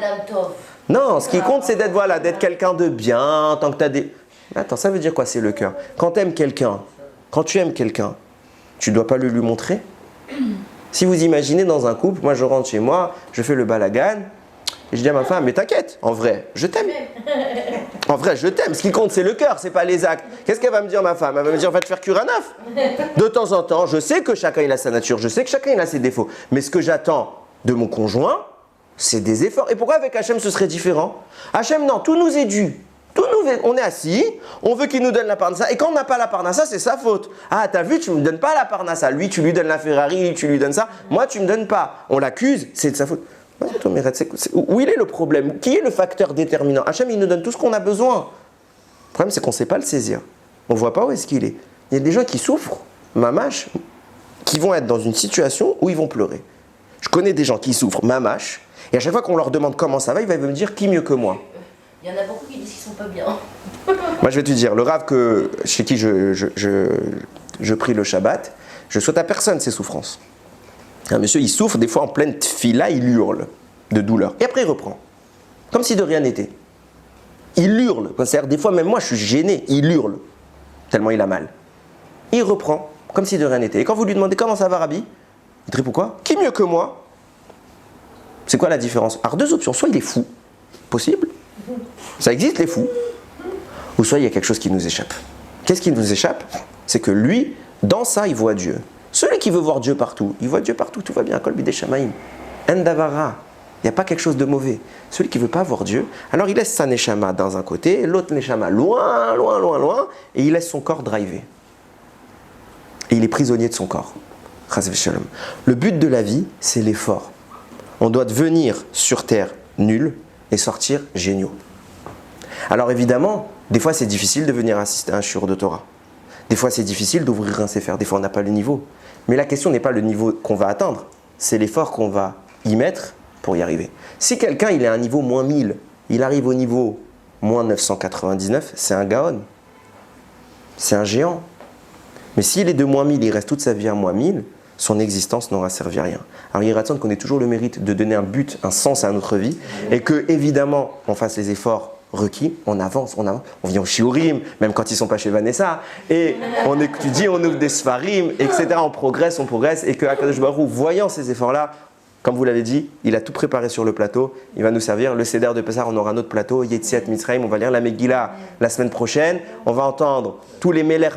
A: Non, ce qui compte, c'est d'être quelqu'un de bien, tant que tu as des... Attends, ça veut dire quoi, c'est le cœur? Quand tu aimes quelqu'un, quand tu aimes quelqu'un, tu ne dois pas le lui montrer? Si vous imaginez dans un couple, moi je rentre chez moi, je fais le balagan, et je dis à ma femme, mais t'inquiète, en vrai, je t'aime. En vrai, je t'aime. Ce qui compte, c'est le cœur, c'est pas les actes. Qu'est-ce qu'elle va me dire, ma femme? Elle va me dire, va te faire cuire un œuf. De temps en temps, je sais que chacun il a sa nature, je sais que chacun il a ses défauts. Mais ce que j'attends de mon conjoint, c'est des efforts. Et pourquoi avec Hachem ce serait différent? Hachem, non, tout nous est dû. On est assis, on veut qu'il nous donne la parnassa, et quand on n'a pas la parnassa, c'est sa faute. Ah, t'as vu, tu ne me donnes pas la parnassa. Lui, tu lui donnes la Ferrari, tu lui donnes ça. Moi, tu ne me donnes pas. On l'accuse, c'est de sa faute. Où il est le problème? Qui est le facteur déterminant? Hachem, il nous donne tout ce qu'on a besoin. Le problème, c'est qu'on ne sait pas le saisir. On ne voit pas où est-ce qu'il est. Il y a des gens qui souffrent, mamache, qui vont être dans une situation où ils vont pleurer. Je connais des gens qui souffrent, mamache, et à chaque fois qu'on leur demande comment ça va, ils vont me dire qui mieux que moi.
G: Il y en a beaucoup qui disent qu'ils sont pas bien.
A: Moi, je vais te dire, le rave chez qui je prie le Shabbat, je souhaite à personne ces souffrances. Un monsieur, il souffre, des fois en pleine tfila, il hurle de douleur. Et après, il reprend. Comme si de rien n'était. Il hurle. C'est-à-dire, des fois, même moi, je suis gêné. Il hurle. Tellement il a mal. Il reprend. Comme si de rien n'était. Et quand vous lui demandez comment ça va, Rabbi, il te répond quoi? Qui mieux que moi? C'est quoi la différence? Alors, 2 options. Soit il est fou. Possible. Ça existe, les fous. Ou soit il y a quelque chose qui nous échappe. Qu'est-ce qui nous échappe? C'est que lui, dans ça, il voit Dieu. Celui qui veut voir Dieu partout, il voit Dieu partout, tout va bien. Kol bidei shamaim. Endavara. Il n'y a pas quelque chose de mauvais. Celui qui ne veut pas voir Dieu, alors il laisse sa neshama dans un côté, l'autre neshama loin, loin, loin, loin, et il laisse son corps driver. Et il est prisonnier de son corps. Chas v'shalom. Le but de la vie, c'est l'effort. On doit devenir sur terre nul et sortir géniaux. Alors évidemment, des fois c'est difficile de venir assister à un shiur de Torah. Des fois c'est difficile d'ouvrir un sefer, des fois on n'a pas le niveau. Mais la question n'est pas le niveau qu'on va atteindre, c'est l'effort qu'on va y mettre pour y arriver. Si quelqu'un il est à un niveau moins 1000, il arrive au niveau moins 999, c'est un gaon. C'est un géant. Mais s'il est de moins 1000, il reste toute sa vie à moins 1000, son existence n'aura servi à rien. Alors il est qu'on ait toujours le mérite de donner un but, un sens à notre vie, et que évidemment on fasse les efforts requis, on avance, on vient au shiurim, même quand ils ne sont pas chez Vanessa, et on étudie, on ouvre des sfarim, etc. On progresse, et que Akadosh Baruch Hu, voyant ces efforts-là, comme vous l'avez dit, il a tout préparé sur le plateau, il va nous servir. Le Seder de Pessah, on aura un autre plateau, Yetziat Mitzrayim, on va lire la Megillah la semaine prochaine, on va entendre tous les Meler,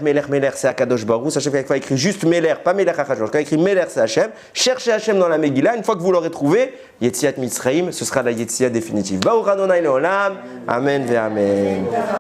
A: c'est Akadosh Baruch Hu. Sachez qu'il faut écrire juste Meler, pas Meler Achashverosh. Quand il écrit Meler, c'est Hachem. Cherchez Hachem dans la Megillah, une fois que vous l'aurez trouvé, Yetziat Mitzrayim, ce sera la Yetziat définitive. Baruch Adonai Leolam, Amen ve Amen.